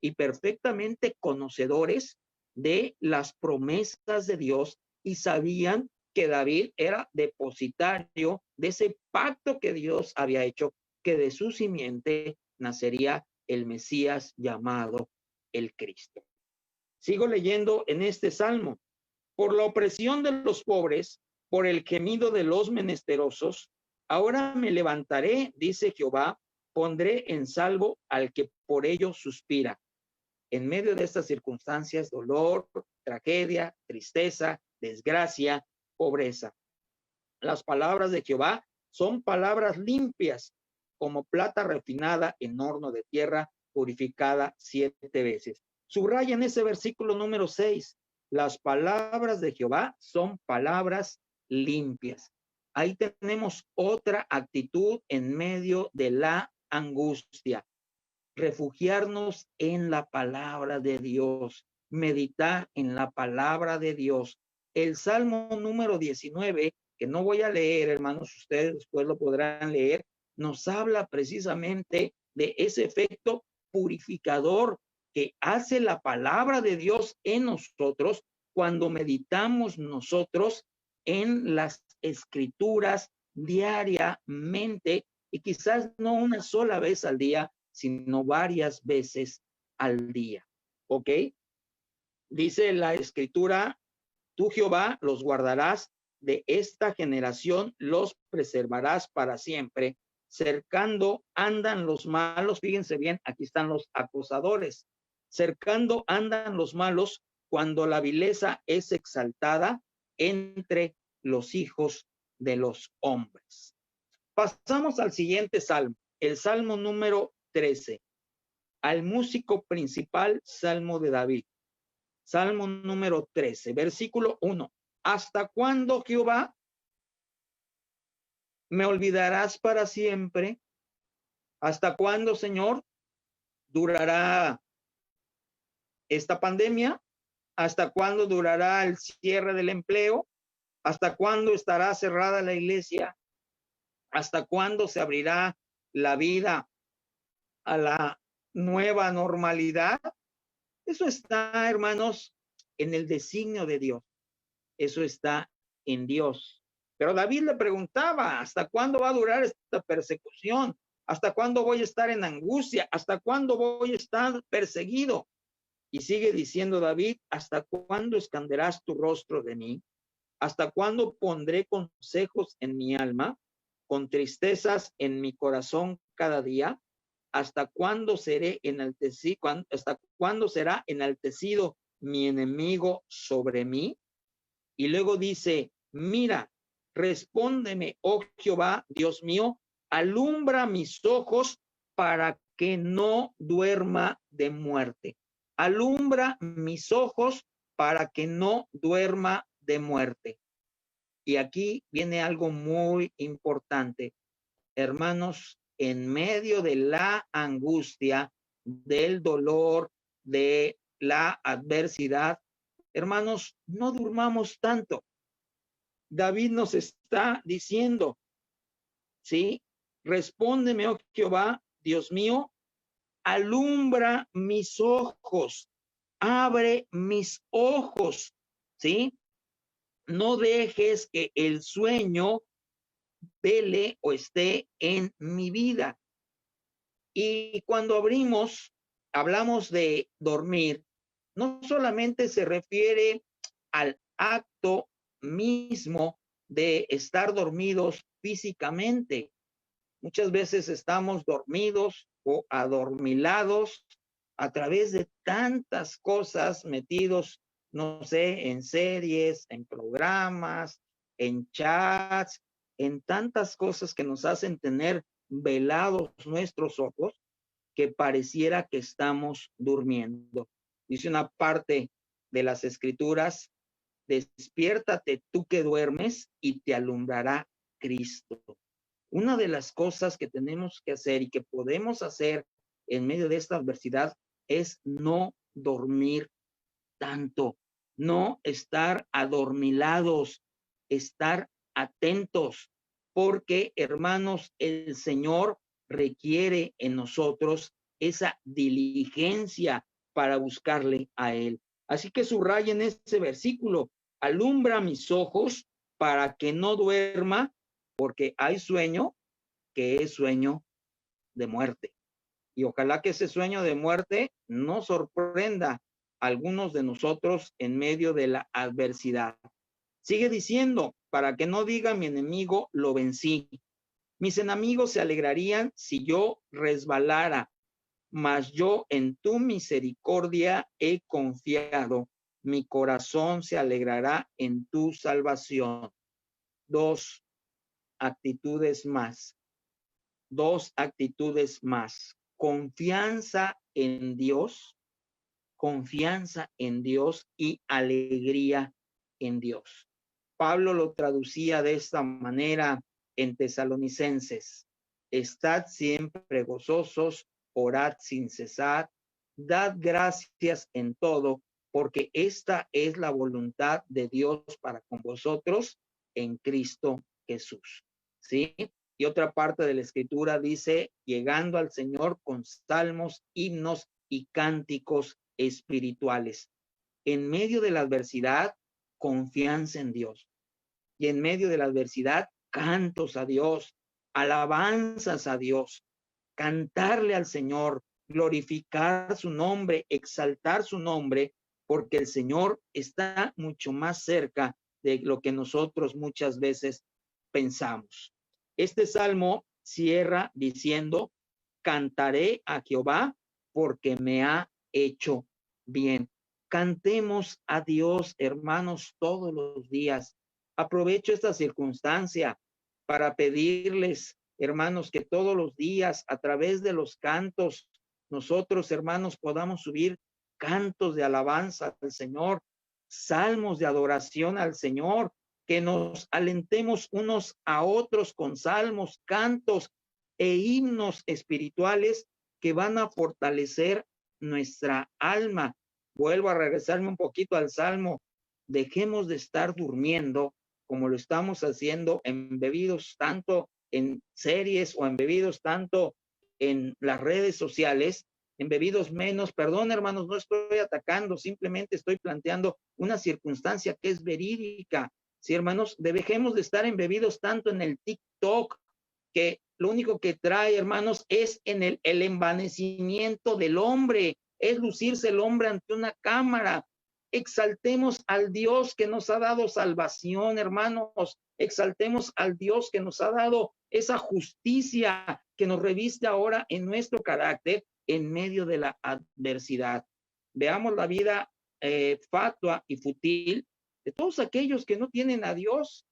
y perfectamente conocedores de las promesas de Dios, y sabían que David era depositario de ese pacto que Dios había hecho, que de su simiente nacería el Mesías llamado el Cristo. Sigo leyendo en este salmo. Por la opresión de los pobres, por el gemido de los menesterosos, ahora me levantaré, dice Jehová, pondré en salvo al que por ello suspira. En medio de estas circunstancias, dolor, tragedia, tristeza, desgracia, pobreza. Las palabras de Jehová son palabras limpias, como plata refinada en horno de tierra, purificada 7 veces. Subraya en ese versículo número 6, las palabras de Jehová son palabras limpias. Ahí tenemos otra actitud en medio de la angustia. Refugiarnos en la palabra de Dios, meditar en la palabra de Dios. El Salmo número 19, que no voy a leer, hermanos, ustedes después lo podrán leer, nos habla precisamente de ese efecto purificador que hace la palabra de Dios en nosotros cuando meditamos nosotros en las escrituras diariamente, y quizás no una sola vez al día, sino varias veces al día. ¿Ok? Dice la escritura, tú Jehová los guardarás de esta generación, los preservarás para siempre. Cercando andan los malos, fíjense bien, aquí están los acusadores. Cercando andan los malos cuando la vileza es exaltada entre los hijos de los hombres. Pasamos al siguiente salmo, el salmo número 13. Al músico principal, salmo de David. Salmo número 13, versículo 1. ¿Hasta cuándo, Jehová, me olvidarás para siempre? ¿Hasta cuándo, Señor, durará esta pandemia? ¿Hasta cuándo durará el cierre del empleo? ¿Hasta cuándo estará cerrada la iglesia? ¿Hasta cuándo se abrirá la vida a la nueva normalidad? Eso está, hermanos, en el designio de Dios. Eso está en Dios. Pero David le preguntaba, ¿hasta cuándo va a durar esta persecución? ¿Hasta cuándo voy a estar en angustia? ¿Hasta cuándo voy a estar perseguido? Y sigue diciendo David, ¿hasta cuándo esconderás tu rostro de mí? ¿Hasta cuándo pondré consejos en mi alma, con tristezas en mi corazón cada día? ¿Hasta cuándo seré enaltecido? ¿Hasta cuándo será enaltecido mi enemigo sobre mí? Y luego dice, mira, respóndeme, oh Jehová, Dios mío, alumbra mis ojos para que no duerma de muerte. Alumbra mis ojos para que no duerma de muerte. Y aquí viene algo muy importante. Hermanos, en medio de la angustia, del dolor, de la adversidad, hermanos, no durmamos tanto. David nos está diciendo, ¿sí? Respóndeme, oh Jehová, Dios mío, alumbra mis ojos, abre mis ojos, ¿sí? No dejes que el sueño vele o esté en mi vida. Y cuando hablamos de dormir, no solamente se refiere al acto mismo de estar dormidos físicamente. Muchas veces estamos dormidos o adormilados a través de tantas cosas, metidos, no sé, en series, en programas, en chats, en tantas cosas que nos hacen tener velados nuestros ojos, que pareciera que estamos durmiendo. Dice una parte de las escrituras, despiértate tú que duermes y te alumbrará Cristo. Una de las cosas que tenemos que hacer y que podemos hacer en medio de esta adversidad es no dormir tanto, no estar adormilados, estar atentos, porque, hermanos, el Señor requiere en nosotros esa diligencia para buscarle a Él. Así que subrayen ese versículo: alumbra mis ojos para que no duerma, porque hay sueño que es sueño de muerte. Y ojalá que ese sueño de muerte no sorprenda a algunos de nosotros en medio de la adversidad. Sigue diciendo, para que no diga mi enemigo, lo vencí. Mis enemigos se alegrarían si yo resbalara, mas yo en tu misericordia he confiado. Mi corazón se alegrará en tu salvación. Dos actitudes más. Confianza en Dios y alegría en Dios. Pablo lo traducía de esta manera en Tesalonicenses: estad siempre gozosos, orad sin cesar, dad gracias en todo, porque esta es la voluntad de Dios para con vosotros en Cristo Jesús. ¿Sí? Y otra parte de la escritura dice: llegando al Señor con salmos, himnos y cánticos espirituales. En medio de la adversidad, confianza en Dios. Y en medio de la adversidad, cantos a Dios, alabanzas a Dios, cantarle al Señor, glorificar su nombre, exaltar su nombre, porque el Señor está mucho más cerca de lo que nosotros muchas veces pensamos. Este salmo cierra diciendo: cantaré a Jehová porque me ha hecho bien. Cantemos a Dios, hermanos, todos los días. Aprovecho esta circunstancia para pedirles, hermanos, que todos los días a través de los cantos, nosotros, hermanos, podamos subir cantos de alabanza al Señor, salmos de adoración al Señor, que nos alentemos unos a otros con salmos, cantos e himnos espirituales que van a fortalecer nuestra alma. Vuelvo a regresarme un poquito al Salmo: dejemos de estar durmiendo como lo estamos haciendo, embebidos tanto en series o embebidos tanto en las redes sociales, embebidos menos. Perdón, hermanos, no estoy atacando, simplemente estoy planteando una circunstancia que es verídica. Sí, hermanos, dejemos de estar embebidos tanto en el TikTok, que lo único que trae, hermanos, es en el envanecimiento del hombre, es lucirse el hombre ante una cámara. Exaltemos al Dios que nos ha dado salvación, hermanos. Exaltemos al Dios que nos ha dado esa justicia que nos reviste ahora en nuestro carácter en medio de la adversidad. Veamos la vida fatua y fútil de todos aquellos que no tienen a Dios.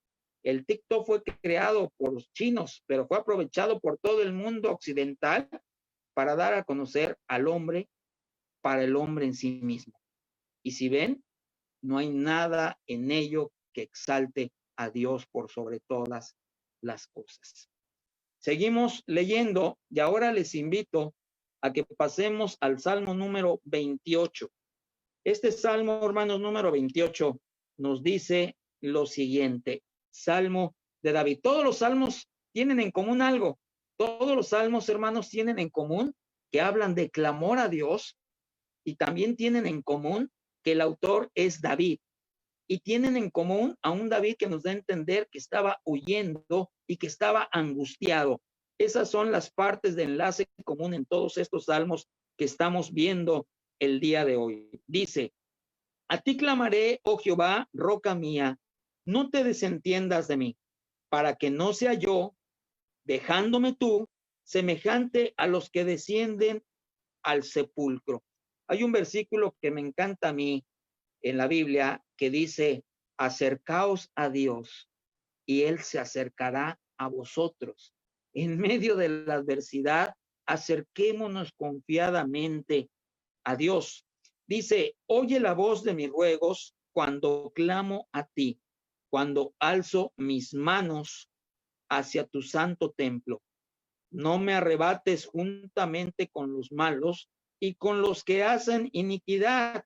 El TikTok fue creado por los chinos, pero fue aprovechado por todo el mundo occidental para dar a conocer al hombre, para el hombre en sí mismo. Y si ven, no hay nada en ello que exalte a Dios por sobre todas las cosas. Seguimos leyendo y ahora les invito a que pasemos al Salmo número 28. Este Salmo, hermanos, número 28 nos dice lo siguiente: Salmo de David. Todos los salmos tienen en común algo. Todos los salmos, hermanos, tienen en común que hablan de clamor a Dios, y también tienen en común que el autor es David, y tienen en común a un David que nos da a entender que estaba huyendo y que estaba angustiado. Esas son las partes de enlace común en todos estos salmos que estamos viendo el día de hoy. Dice: a ti clamaré, oh Jehová, roca mía, no te desentiendas de mí, para que no sea yo, dejándome tú, semejante a los que descienden al sepulcro. Hay un versículo que me encanta a mí en la Biblia que dice: acercaos a Dios y Él se acercará a vosotros. En medio de la adversidad, acerquémonos confiadamente a Dios. Dice: oye la voz de mis ruegos cuando clamo a ti, cuando alzo mis manos hacia tu santo templo. No me arrebates juntamente con los malos y con los que hacen iniquidad,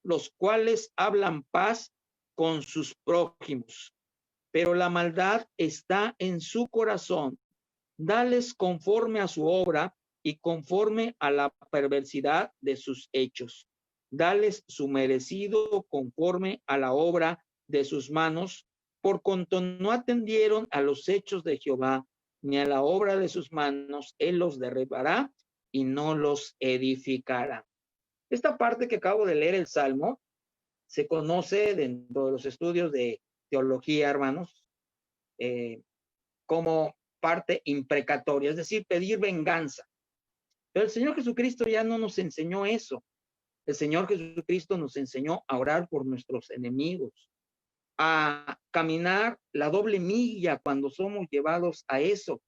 los cuales hablan paz con sus prójimos, pero la maldad está en su corazón. Dales conforme a su obra y conforme a la perversidad de sus hechos. Dales su merecido conforme a la obra de sus manos, por cuanto no atendieron a los hechos de Jehová, ni a la obra de sus manos. Él los derribará y no los edificará. Esta parte que acabo de leer, el Salmo, se conoce dentro de los estudios de teología, hermanos, como parte imprecatoria, es decir, pedir venganza. Pero el Señor Jesucristo ya no nos enseñó eso. El Señor Jesucristo nos enseñó a orar por nuestros enemigos, a caminar la doble milla cuando somos llevados a eso,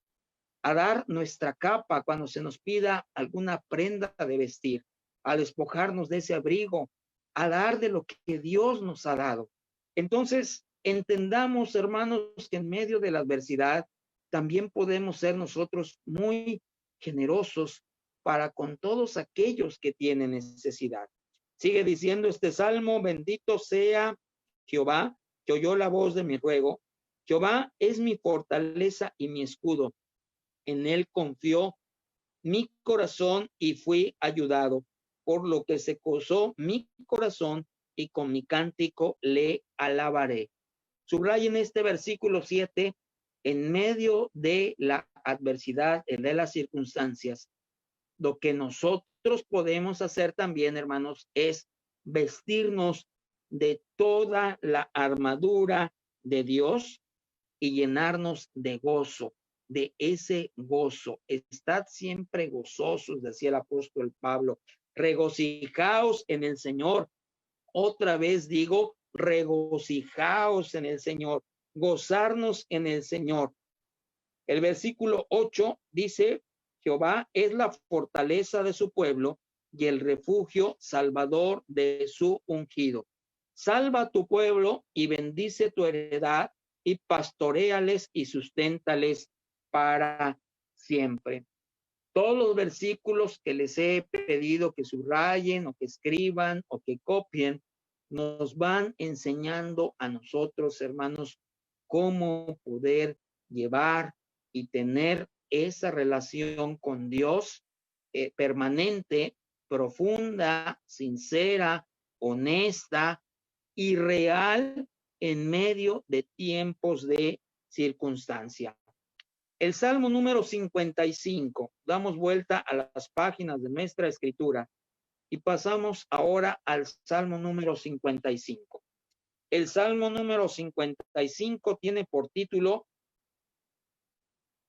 a dar nuestra capa cuando se nos pida alguna prenda de vestir, a despojarnos de ese abrigo, a dar de lo que Dios nos ha dado. Entonces, entendamos, hermanos, que en medio de la adversidad también podemos ser nosotros muy generosos para con todos aquellos que tienen necesidad. Sigue diciendo este salmo: bendito sea Jehová, que oyó la voz de mi ruego. Jehová es mi fortaleza y mi escudo. En él confió mi corazón y fui ayudado, por lo que se gozó mi corazón y con mi cántico le alabaré. Subrayen este versículo 7, en medio de la adversidad, de las circunstancias. Lo que nosotros podemos hacer también, hermanos, es vestirnos de toda la armadura de Dios y llenarnos de gozo, de ese gozo. Estad siempre gozosos, decía el apóstol Pablo. Regocijaos en el Señor. Otra vez digo, regocijaos en el Señor, gozarnos en el Señor. El versículo 8 dice: Jehová es la fortaleza de su pueblo y el refugio salvador de su ungido. Salva tu pueblo y bendice tu heredad y pastoréales y susténtales para siempre. Todos los versículos que les he pedido que subrayen o que escriban o que copien nos van enseñando a nosotros, hermanos, cómo poder llevar y tener esa relación con Dios permanente, profunda, sincera, honesta y real en medio de tiempos de circunstancia. El Salmo número 55, damos vuelta a las páginas de nuestra escritura y pasamos ahora al Salmo número 55. El Salmo número 55 tiene por título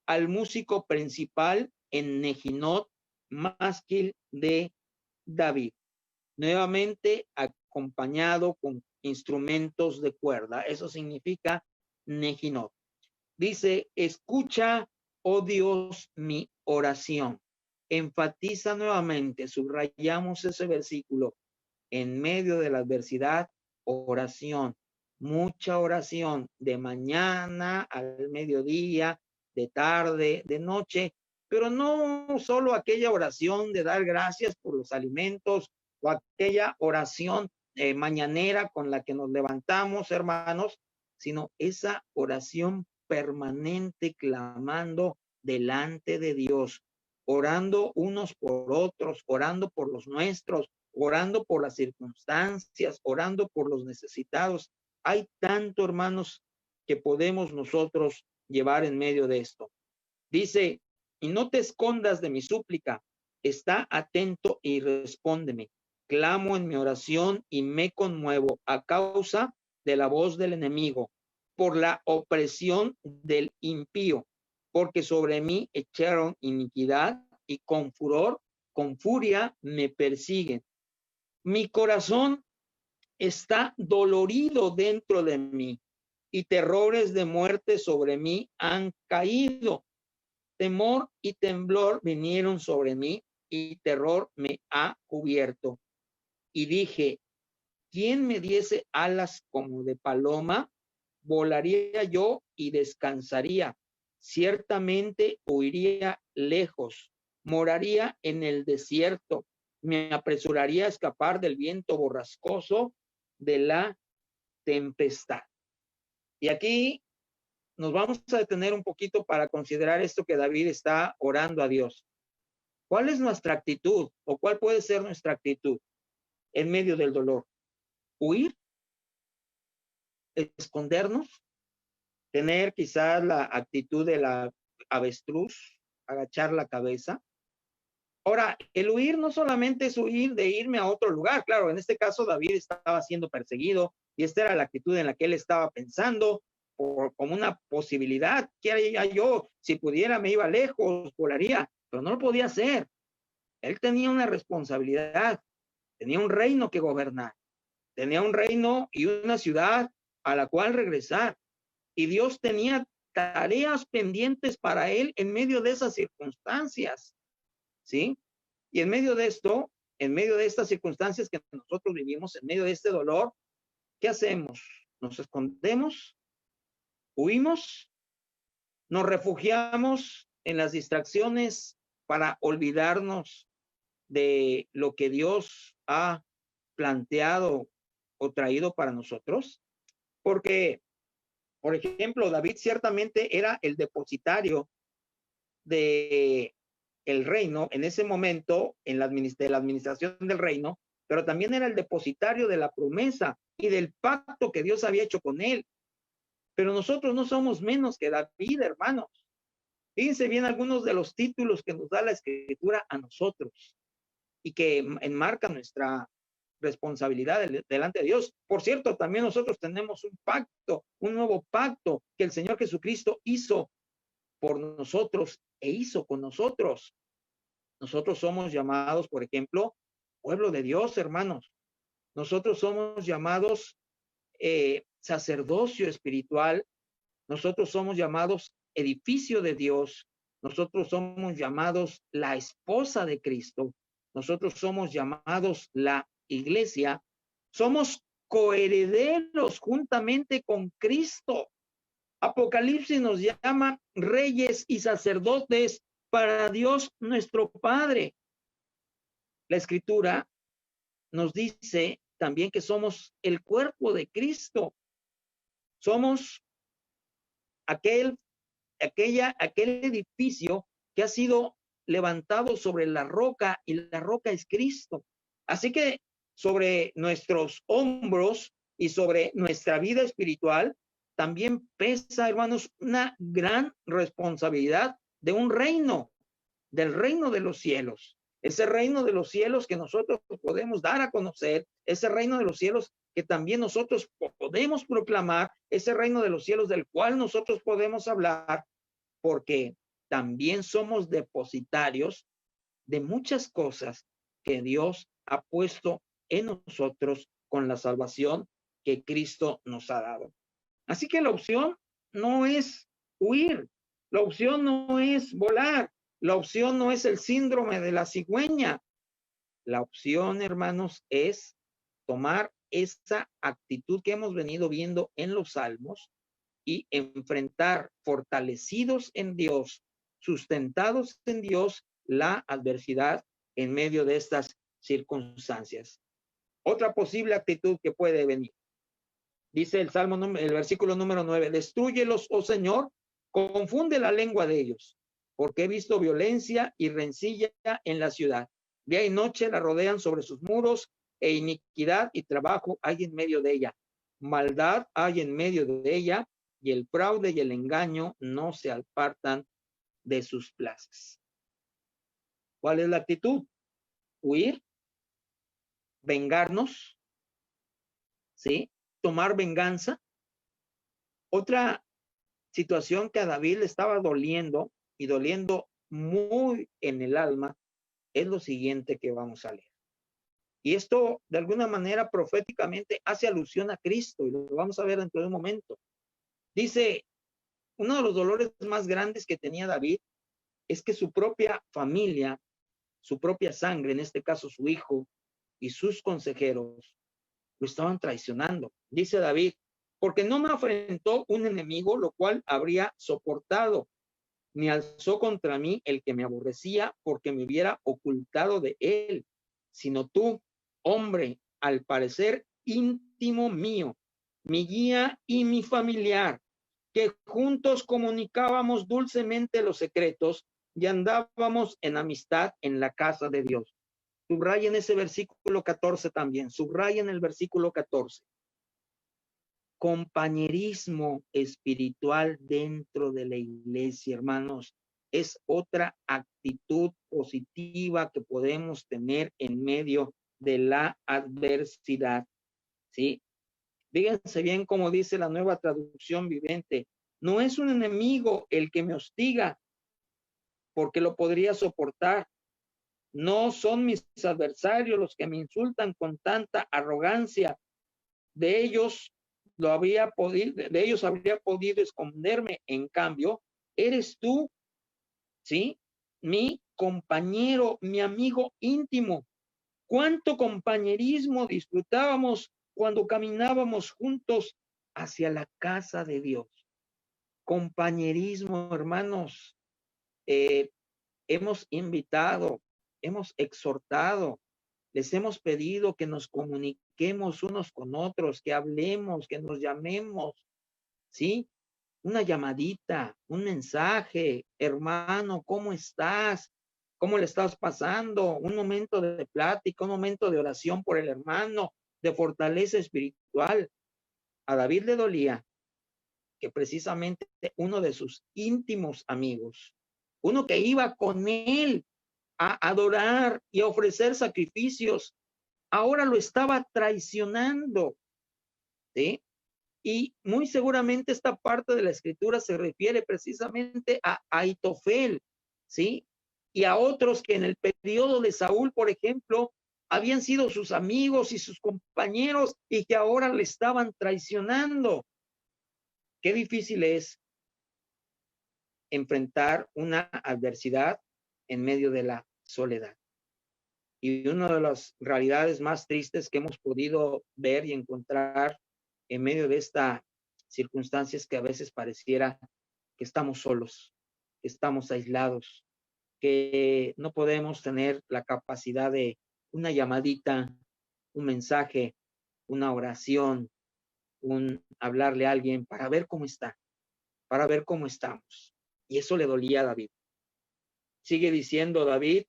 al músico principal en Nejinot, másquil de David, nuevamente acompañado con instrumentos de cuerda. Eso significa Nejinot. Dice: escucha, oh Dios, mi oración. Enfatiza nuevamente, subrayamos ese versículo: en medio de la adversidad, oración, mucha oración, de mañana al mediodía, de tarde, de noche, pero no solo aquella oración de dar gracias por los alimentos o aquella oración mañanera con la que nos levantamos, hermanos, sino esa oración permanente, clamando delante de Dios, orando unos por otros, orando por los nuestros, orando por las circunstancias, orando por los necesitados. Hay tanto, hermanos, que podemos nosotros llevar en medio de esto. Dice: y no te escondas de mi súplica, está atento y respóndeme. Clamo en mi oración y me conmuevo a causa de la voz del enemigo, por la opresión del impío, porque sobre mí echaron iniquidad y con furor, con furia me persiguen. Mi corazón está dolorido dentro de mí y terrores de muerte sobre mí han caído. Temor y temblor vinieron sobre mí y terror me ha cubierto. Y dije: ¿quién me diese alas como de paloma? Volaría yo y descansaría. Ciertamente huiría lejos, moraría en el desierto, me apresuraría a escapar del viento borrascoso, de la tempestad. Y aquí nos vamos a detener un poquito para considerar esto que David está orando a Dios. ¿Cuál es nuestra actitud o cuál puede ser nuestra actitud en medio del dolor? ¿Huir? ¿Escondernos? ¿Tener quizás la actitud de la avestruz? ¿Agachar la cabeza? Ahora, el huir no solamente es huir de irme a otro lugar. Claro, en este caso David estaba siendo perseguido y esta era la actitud en la que él estaba pensando como una posibilidad. ¿Qué haría yo? Si pudiera me iba lejos, volaría, pero no lo podía hacer. Él tenía una responsabilidad, tenía un reino que gobernar, tenía un reino y una ciudad a la cual regresar. Y Dios tenía tareas pendientes para él en medio de esas circunstancias. ¿Sí? Y en medio de esto, en medio de estas circunstancias que nosotros vivimos, en medio de este dolor, ¿qué hacemos? ¿Nos escondemos? ¿Huimos? ¿Nos refugiamos en las distracciones para olvidarnos de lo que Dios ha planteado o traído para nosotros? Porque, por ejemplo, David ciertamente era el depositario de el reino en ese momento, de la administración del reino, pero también era el depositario de la promesa y del pacto que Dios había hecho con él. Pero nosotros no somos menos que David, hermanos. Fíjense bien algunos de los títulos que nos da la Escritura a nosotros y que enmarcan nuestra responsabilidad delante de Dios. Por cierto, también nosotros tenemos un pacto, un nuevo pacto que el Señor Jesucristo hizo por nosotros e hizo con nosotros. Nosotros somos llamados, por ejemplo, pueblo de Dios, hermanos. Nosotros somos llamados sacerdocio espiritual. Nosotros somos llamados edificio de Dios. Nosotros somos llamados la esposa de Cristo. Nosotros somos llamados la iglesia. Somos coherederos juntamente con Cristo. Apocalipsis nos llama reyes y sacerdotes para Dios nuestro Padre. La Escritura nos dice también que somos el cuerpo de Cristo. Somos aquel edificio que ha sido levantado sobre la roca y la roca es Cristo. Así que sobre nuestros hombros y sobre nuestra vida espiritual también pesa, hermanos, una gran responsabilidad de un reino, del reino de los cielos. Ese reino de los cielos que nosotros podemos dar a conocer, ese reino de los cielos que también nosotros podemos proclamar, ese reino de los cielos del cual nosotros podemos hablar, porque también somos depositarios de muchas cosas que Dios ha puesto en nosotros con la salvación que Cristo nos ha dado. Así que la opción no es huir, la opción no es volar, la opción no es el síndrome de la cigüeña. La opción, hermanos, es tomar esa actitud que hemos venido viendo en los salmos y enfrentar, fortalecidos en Dios, sustentados en Dios, la adversidad en medio de estas circunstancias. Otra posible actitud que puede venir. Dice el versículo número 9, destrúyelos, oh Señor, confunde la lengua de ellos, porque he visto violencia y rencilla en la ciudad. Día y noche la rodean sobre sus muros, e iniquidad y trabajo hay en medio de ella. Maldad hay en medio de ella, y el fraude y el engaño no se apartan de sus plazas. ¿Cuál es la actitud? Huir, vengarnos, ¿sí? Tomar venganza. Otra situación que a David le estaba doliendo y doliendo muy en el alma es lo siguiente que vamos a leer. Y esto de alguna manera proféticamente hace alusión a Cristo y lo vamos a ver dentro de un momento. Dice, uno de los dolores más grandes que tenía David es que su propia familia, su propia sangre, en este caso su hijo y sus consejeros, lo estaban traicionando. Dice David, porque no me afrentó un enemigo, lo cual habría soportado, ni alzó contra mí el que me aborrecía, porque me hubiera ocultado de él, sino tú, hombre, al parecer íntimo mío, mi guía y mi familiar, que juntos comunicábamos dulcemente los secretos y andábamos en amistad en la casa de Dios. Subrayen ese versículo 14 también, subrayen el versículo 14. Compañerismo espiritual dentro de la iglesia, hermanos, es otra actitud positiva que podemos tener en medio de la adversidad, ¿sí? Fíjense bien cómo dice la Nueva Traducción Viviente. No es un enemigo el que me hostiga, porque lo podría soportar. No son mis adversarios los que me insultan con tanta arrogancia. De ellos habría podido esconderme. En cambio, eres tú, ¿sí? Mi compañero, mi amigo íntimo. ¿Cuánto compañerismo disfrutábamos cuando caminábamos juntos hacia la casa de Dios? Compañerismo, hermanos. Hemos invitado, hemos exhortado, les hemos pedido que nos comuniquemos unos con otros, que hablemos, que nos llamemos, ¿sí? Una llamadita, un mensaje, hermano, ¿cómo estás? ¿Cómo le estás pasando? Un momento de plática, un momento de oración por el hermano, de fortaleza espiritual. A David le dolía que precisamente uno de sus íntimos amigos, uno que iba con él a adorar y a ofrecer sacrificios, ahora lo estaba traicionando, ¿sí? Y muy seguramente esta parte de la escritura se refiere precisamente a Aitofel, ¿sí? Y a otros que en el periodo de Saúl, por ejemplo, habían sido sus amigos y sus compañeros y que ahora le estaban traicionando. Qué difícil es enfrentar una adversidad en medio de la soledad. Y una de las realidades más tristes que hemos podido ver y encontrar en medio de esta circunstancia es que a veces pareciera que estamos solos, que estamos aislados, que no podemos tener la capacidad de una llamadita, un mensaje, una oración, un hablarle a alguien para ver cómo está, para ver cómo estamos. Y eso le dolía a David. Sigue diciendo David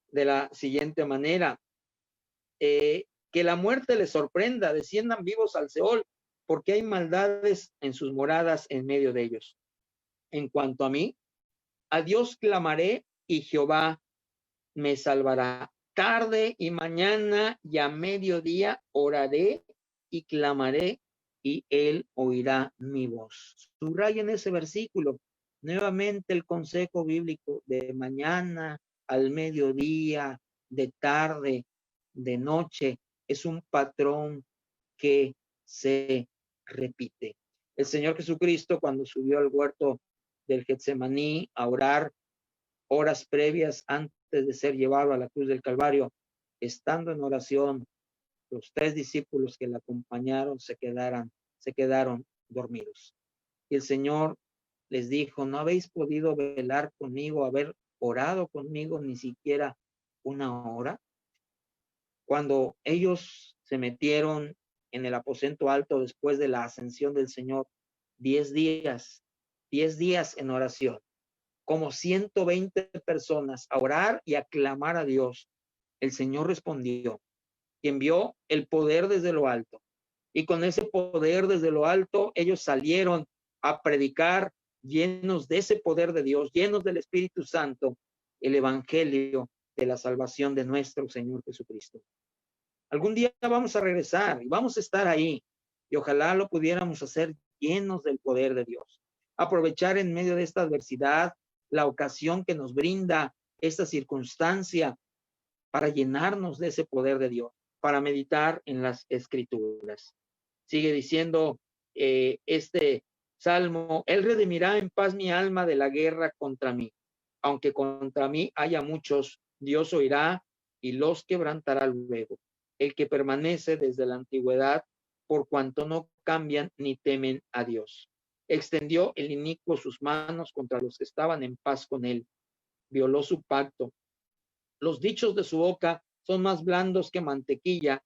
de la siguiente manera, que la muerte les sorprenda, desciendan vivos al Seol, porque hay maldades en sus moradas en medio de ellos. En cuanto a mí, a Dios clamaré y Jehová me salvará. Tarde y mañana y a mediodía oraré y clamaré y él oirá mi voz. Subrayen ese versículo. Nuevamente el consejo bíblico de mañana al mediodía, de tarde, de noche, es un patrón que se repite. El Señor Jesucristo, cuando subió al huerto del Getsemaní a orar horas previas antes de ser llevado a la cruz del Calvario, estando en oración, los 3 discípulos que le acompañaron se quedaron dormidos. Y el Señor les dijo, ¿no habéis podido velar conmigo, haber orado conmigo ni siquiera una hora? Cuando ellos se metieron en el aposento alto después de la ascensión del Señor, 10 días en oración, como 120 personas a orar y a clamar a Dios, el Señor respondió y envió el poder desde lo alto. Y con ese poder desde lo alto, ellos salieron a predicar llenos de ese poder de Dios, llenos del Espíritu Santo, el evangelio de la salvación de nuestro Señor Jesucristo. Algún día vamos a regresar y vamos a estar ahí y ojalá lo pudiéramos hacer llenos del poder de Dios. Aprovechar en medio de esta adversidad la ocasión que nos brinda esta circunstancia para llenarnos de ese poder de Dios, para meditar en las Escrituras. Sigue diciendo este salmo, Él redimirá en paz mi alma de la guerra contra mí. Aunque contra mí haya muchos, Dios oirá y los quebrantará luego. El que permanece desde la antigüedad, por cuanto no cambian ni temen a Dios. Extendió el inicuo sus manos contra los que estaban en paz con él. Violó su pacto. Los dichos de su boca son más blandos que mantequilla,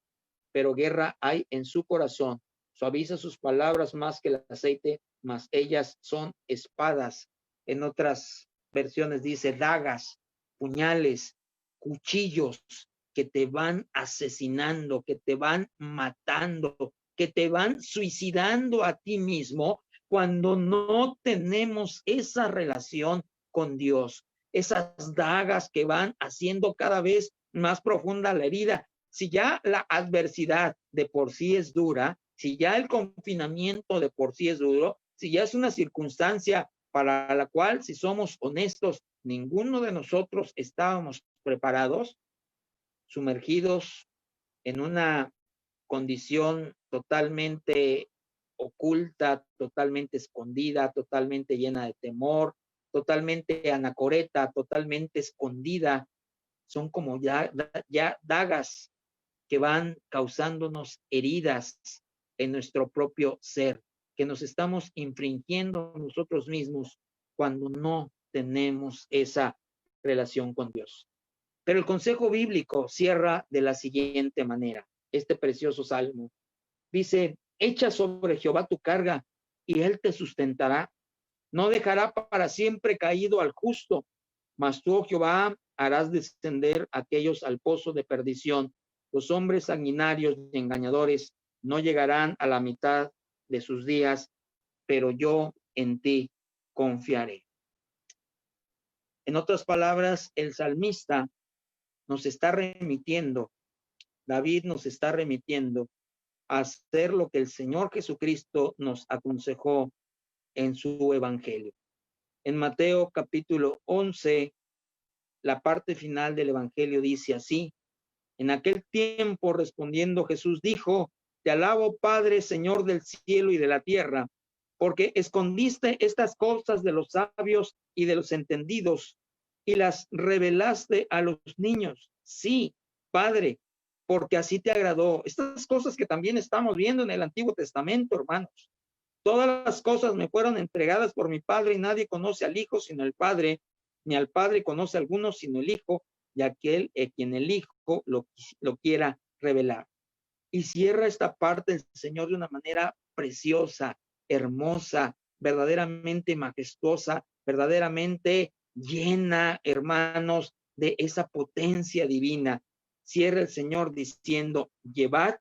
pero guerra hay en su corazón. Suaviza sus palabras más que el aceite mas ellas son espadas. En otras versiones dice dagas, puñales, cuchillos que te van asesinando, que te van matando, que te van suicidando a ti mismo cuando no tenemos esa relación con Dios. Esas dagas que van haciendo cada vez más profunda la herida. Si ya la adversidad de por sí es dura, si ya el confinamiento de por sí es duro, si ya es una circunstancia para la cual, si somos honestos, ninguno de nosotros estábamos preparados, sumergidos en una condición totalmente oculta, totalmente escondida, totalmente llena de temor, totalmente anacoreta, totalmente escondida. Son como ya dagas que van causándonos heridas en nuestro propio ser, que nos estamos infringiendo nosotros mismos cuando no tenemos esa relación con Dios. Pero el consejo bíblico cierra de la siguiente manera, este precioso salmo. Dice, echa sobre Jehová tu carga y él te sustentará. No dejará para siempre caído al justo, mas tú, oh Jehová, harás descender a aquellos al pozo de perdición. Los hombres sanguinarios y engañadores no llegarán a la mitad de sus días, pero yo en ti confiaré. En otras palabras, el salmista nos está remitiendo, David nos está remitiendo a hacer lo que el Señor Jesucristo nos aconsejó en su evangelio. En Mateo capítulo 11, la parte final del evangelio dice así: en aquel tiempo respondiendo Jesús dijo, te alabo Padre, Señor del cielo y de la tierra, porque escondiste estas cosas de los sabios y de los entendidos y las revelaste a los niños. Sí, Padre, porque así te agradó. Estas cosas que también estamos viendo en el Antiguo Testamento, hermanos. Todas las cosas me fueron entregadas por mi Padre y nadie conoce al Hijo sino el Padre, ni al Padre conoce a alguno sino el Hijo y aquel quien el Hijo lo quiera revelar. Y cierra esta parte el Señor de una manera preciosa, hermosa, verdaderamente majestuosa, verdaderamente llena, hermanos, de esa potencia divina. Cierra el Señor diciendo, llevad,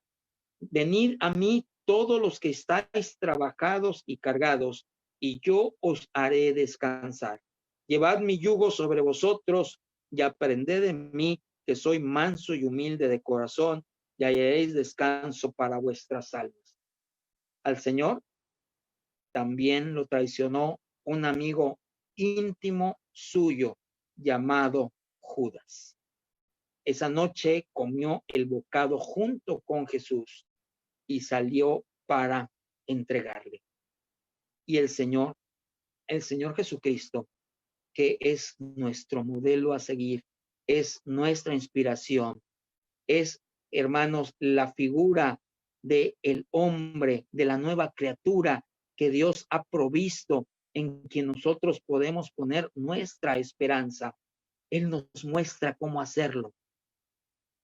venid a mí todos los que estáis trabajados y cargados, y yo os haré descansar. Llevad mi yugo sobre vosotros y aprended de mí, que soy manso y humilde de corazón, y hallaréis descanso para vuestras almas. Al Señor también lo traicionó un amigo íntimo suyo llamado Judas. Esa noche comió el bocado junto con Jesús y salió para entregarle. Y el Señor Jesucristo, que es nuestro modelo a seguir, es nuestra inspiración, es, hermanos, la figura del hombre, de la nueva criatura que Dios ha provisto, en quien nosotros podemos poner nuestra esperanza. Él nos muestra cómo hacerlo,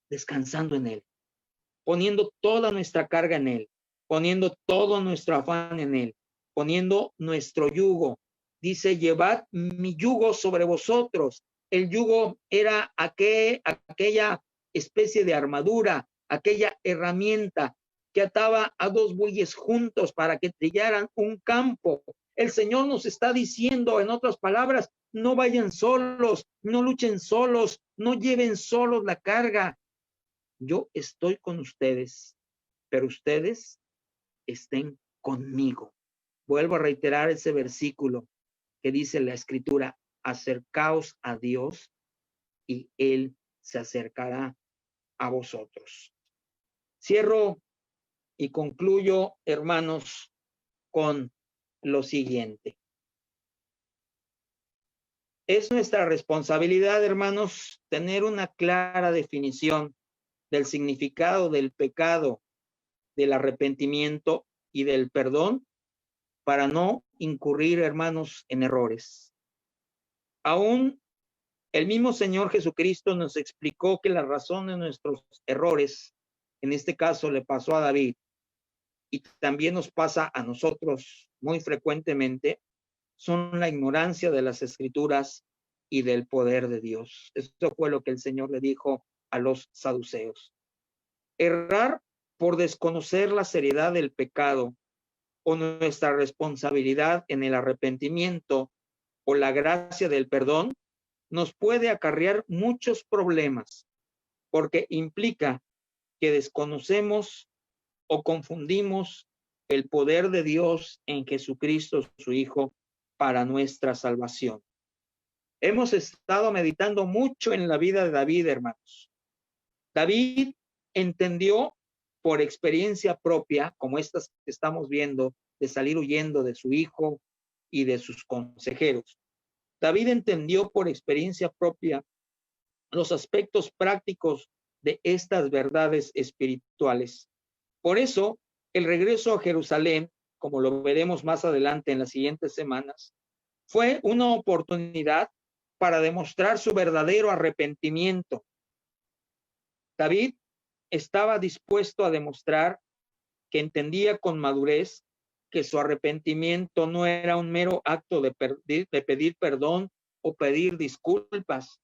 descansando en Él, poniendo toda nuestra carga en Él, poniendo todo nuestro afán en Él, poniendo nuestro yugo. Dice, llevad mi yugo sobre vosotros. El yugo era aquella especie de armadura, aquella herramienta que ataba a dos bueyes juntos para que trillaran un campo. El Señor nos está diciendo, en otras palabras, no vayan solos, no luchen solos, no lleven solos la carga. Yo estoy con ustedes, pero ustedes estén conmigo. Vuelvo a reiterar ese versículo que dice la Escritura, acercaos a Dios y Él se acercará a vosotros. Cierro y concluyo, hermanos, con lo siguiente. Es nuestra responsabilidad, hermanos, tener una clara definición del significado del pecado, del arrepentimiento y del perdón para no incurrir, hermanos, en errores. Aún el mismo Señor Jesucristo nos explicó que la razón de nuestros errores, en este caso le pasó a David, y también nos pasa a nosotros muy frecuentemente son la ignorancia de las Escrituras y del poder de Dios. Esto fue lo que el Señor le dijo a los saduceos. Errar por desconocer la seriedad del pecado o nuestra responsabilidad en el arrepentimiento o la gracia del perdón nos puede acarrear muchos problemas, porque implica que desconocemos o confundimos el poder de Dios en Jesucristo, su Hijo, para nuestra salvación. Hemos estado meditando mucho en la vida de David, hermanos. David entendió por experiencia propia, como estas que estamos viendo, de salir huyendo de su hijo y de sus consejeros. David entendió por experiencia propia los aspectos prácticos de estas verdades espirituales. Por eso, el regreso a Jerusalén, como lo veremos más adelante en las siguientes semanas, fue una oportunidad para demostrar su verdadero arrepentimiento. David estaba dispuesto a demostrar que entendía con madurez que su arrepentimiento no era un mero acto de pedir perdón o pedir disculpas,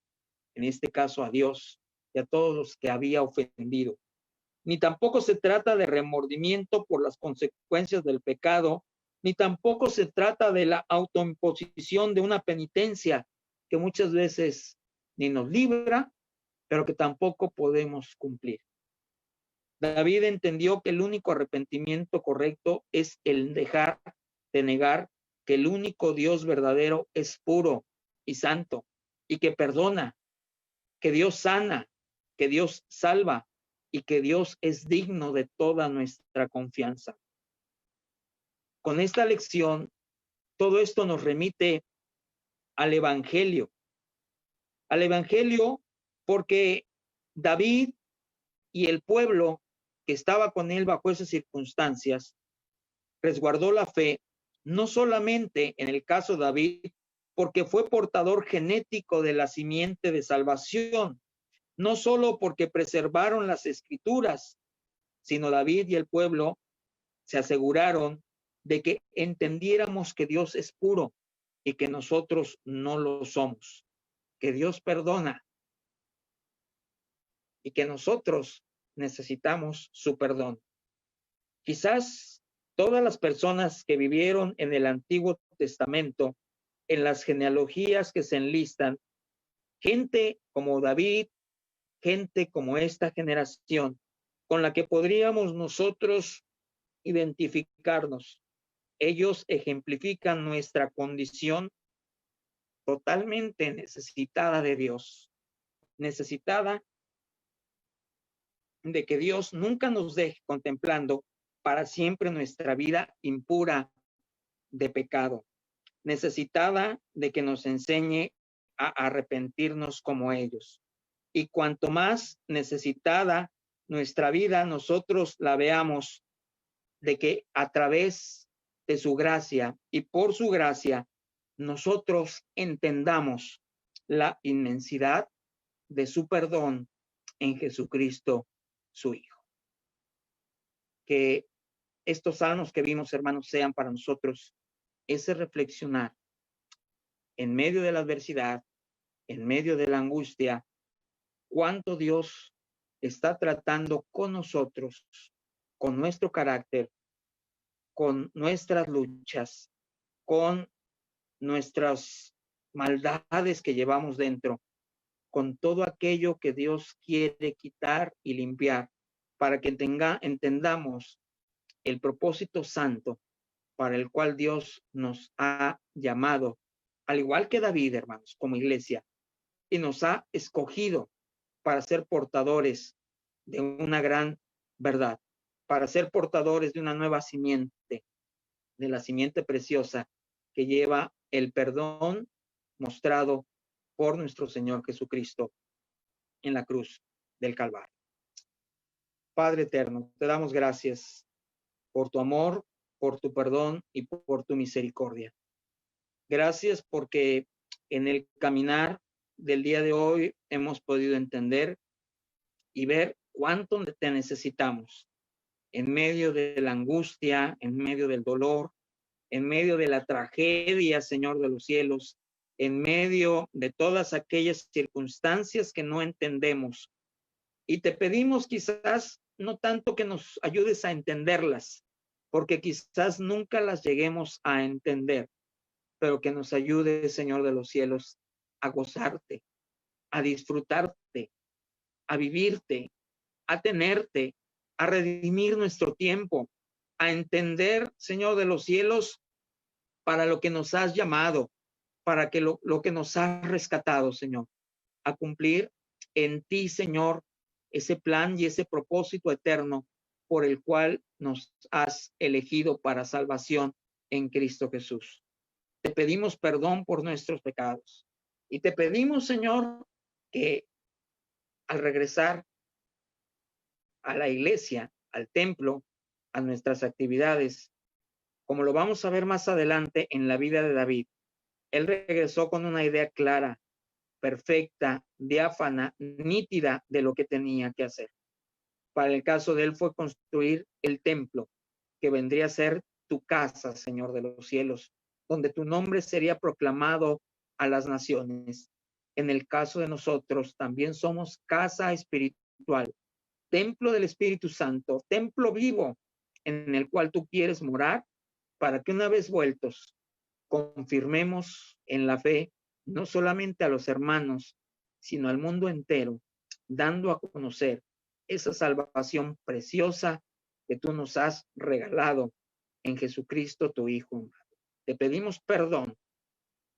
en este caso a Dios y a todos los que había ofendido. Ni tampoco se trata de remordimiento por las consecuencias del pecado, ni tampoco se trata de la autoimposición de una penitencia que muchas veces ni nos libra, pero que tampoco podemos cumplir. David entendió que el único arrepentimiento correcto es el dejar de negar que el único Dios verdadero es puro y santo y que perdona, que Dios sana, que Dios salva y que Dios es digno de toda nuestra confianza. Con esta lección, todo esto nos remite al Evangelio porque David y el pueblo que estaba con él bajo esas circunstancias resguardó la fe, no solamente en el caso de David, porque fue portador genético de la simiente de salvación, no solo porque preservaron las Escrituras, sino David y el pueblo se aseguraron de que entendiéramos que Dios es puro y que nosotros no lo somos, que Dios perdona y que nosotros necesitamos su perdón. Quizás todas las personas que vivieron en el Antiguo Testamento, en las genealogías que se enlistan, gente como David, gente como esta generación, con la que podríamos nosotros identificarnos. Ellos ejemplifican nuestra condición totalmente necesitada de Dios, necesitada de que Dios nunca nos deje contemplando para siempre nuestra vida impura de pecado, necesitada de que nos enseñe a arrepentirnos como ellos. Y cuanto más necesitada nuestra vida nosotros la veamos, de que a través de su gracia y por su gracia nosotros entendamos la inmensidad de su perdón en Jesucristo, su Hijo. Que estos salmos que vimos, hermanos, sean para nosotros ese reflexionar en medio de la adversidad, en medio de la angustia, cuánto Dios está tratando con nosotros, con nuestro carácter, con nuestras luchas, con nuestras maldades que llevamos dentro, con todo aquello que Dios quiere quitar y limpiar, para que entendamos el propósito santo para el cual Dios nos ha llamado, al igual que David, hermanos, como iglesia, y nos ha escogido para ser portadores de una gran verdad, para ser portadores de una nueva simiente, de la simiente preciosa que lleva el perdón mostrado por nuestro Señor Jesucristo en la cruz del Calvario. Padre eterno, te damos gracias por tu amor, por tu perdón y por tu misericordia. Gracias porque en el caminar del día de hoy hemos podido entender y ver cuánto te necesitamos en medio de la angustia, en medio del dolor, en medio de la tragedia, Señor de los cielos, en medio de todas aquellas circunstancias que no entendemos. Y te pedimos quizás no tanto que nos ayudes a entenderlas, porque quizás nunca las lleguemos a entender, pero que nos ayudes, Señor de los cielos, a gozarte, a disfrutarte, a vivirte, a tenerte, a redimir nuestro tiempo, a entender, Señor de los cielos, para lo que nos has llamado, para que lo que nos has rescatado, Señor, a cumplir en ti, Señor, ese plan y ese propósito eterno por el cual nos has elegido para salvación en Cristo Jesús. Te pedimos perdón por nuestros pecados y te pedimos, Señor, que al regresar a la iglesia, al templo, a nuestras actividades, como lo vamos a ver más adelante en la vida de David, él regresó con una idea clara, perfecta, diáfana, nítida de lo que tenía que hacer. Para el caso de él fue construir el templo, que vendría a ser tu casa, Señor de los cielos, donde tu nombre sería proclamado a las naciones. En el caso de nosotros, también somos casa espiritual, templo del Espíritu Santo, templo vivo en el cual tú quieres morar, para que una vez vueltos, confirmemos en la fe, no solamente a los hermanos, sino al mundo entero, dando a conocer esa salvación preciosa que tú nos has regalado en Jesucristo, tu Hijo. Te pedimos perdón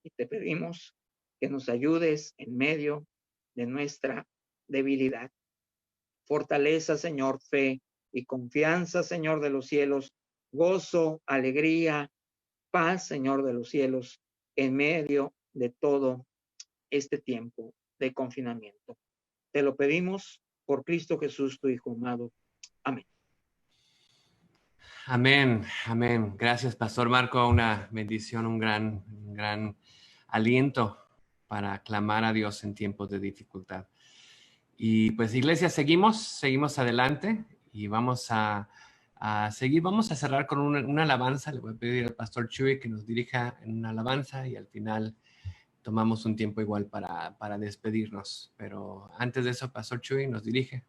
y te pedimos que nos ayudes en medio de nuestra debilidad. Fortaleza, Señor, fe y confianza, Señor de los cielos, gozo, alegría, paz, Señor de los cielos, en medio de todo este tiempo de confinamiento. Te lo pedimos por Cristo Jesús, tu Hijo amado. Amén. Amén, amén. Gracias, Pastor Marco. Una bendición, un gran aliento para clamar a Dios en tiempos de dificultad. Y pues, iglesia, seguimos adelante y vamos a seguir. Vamos a cerrar con una alabanza. Le voy a pedir al Pastor Chuy que nos dirija en una alabanza y al final tomamos un tiempo igual para despedirnos. Pero antes de eso, Pastor Chuy nos dirige.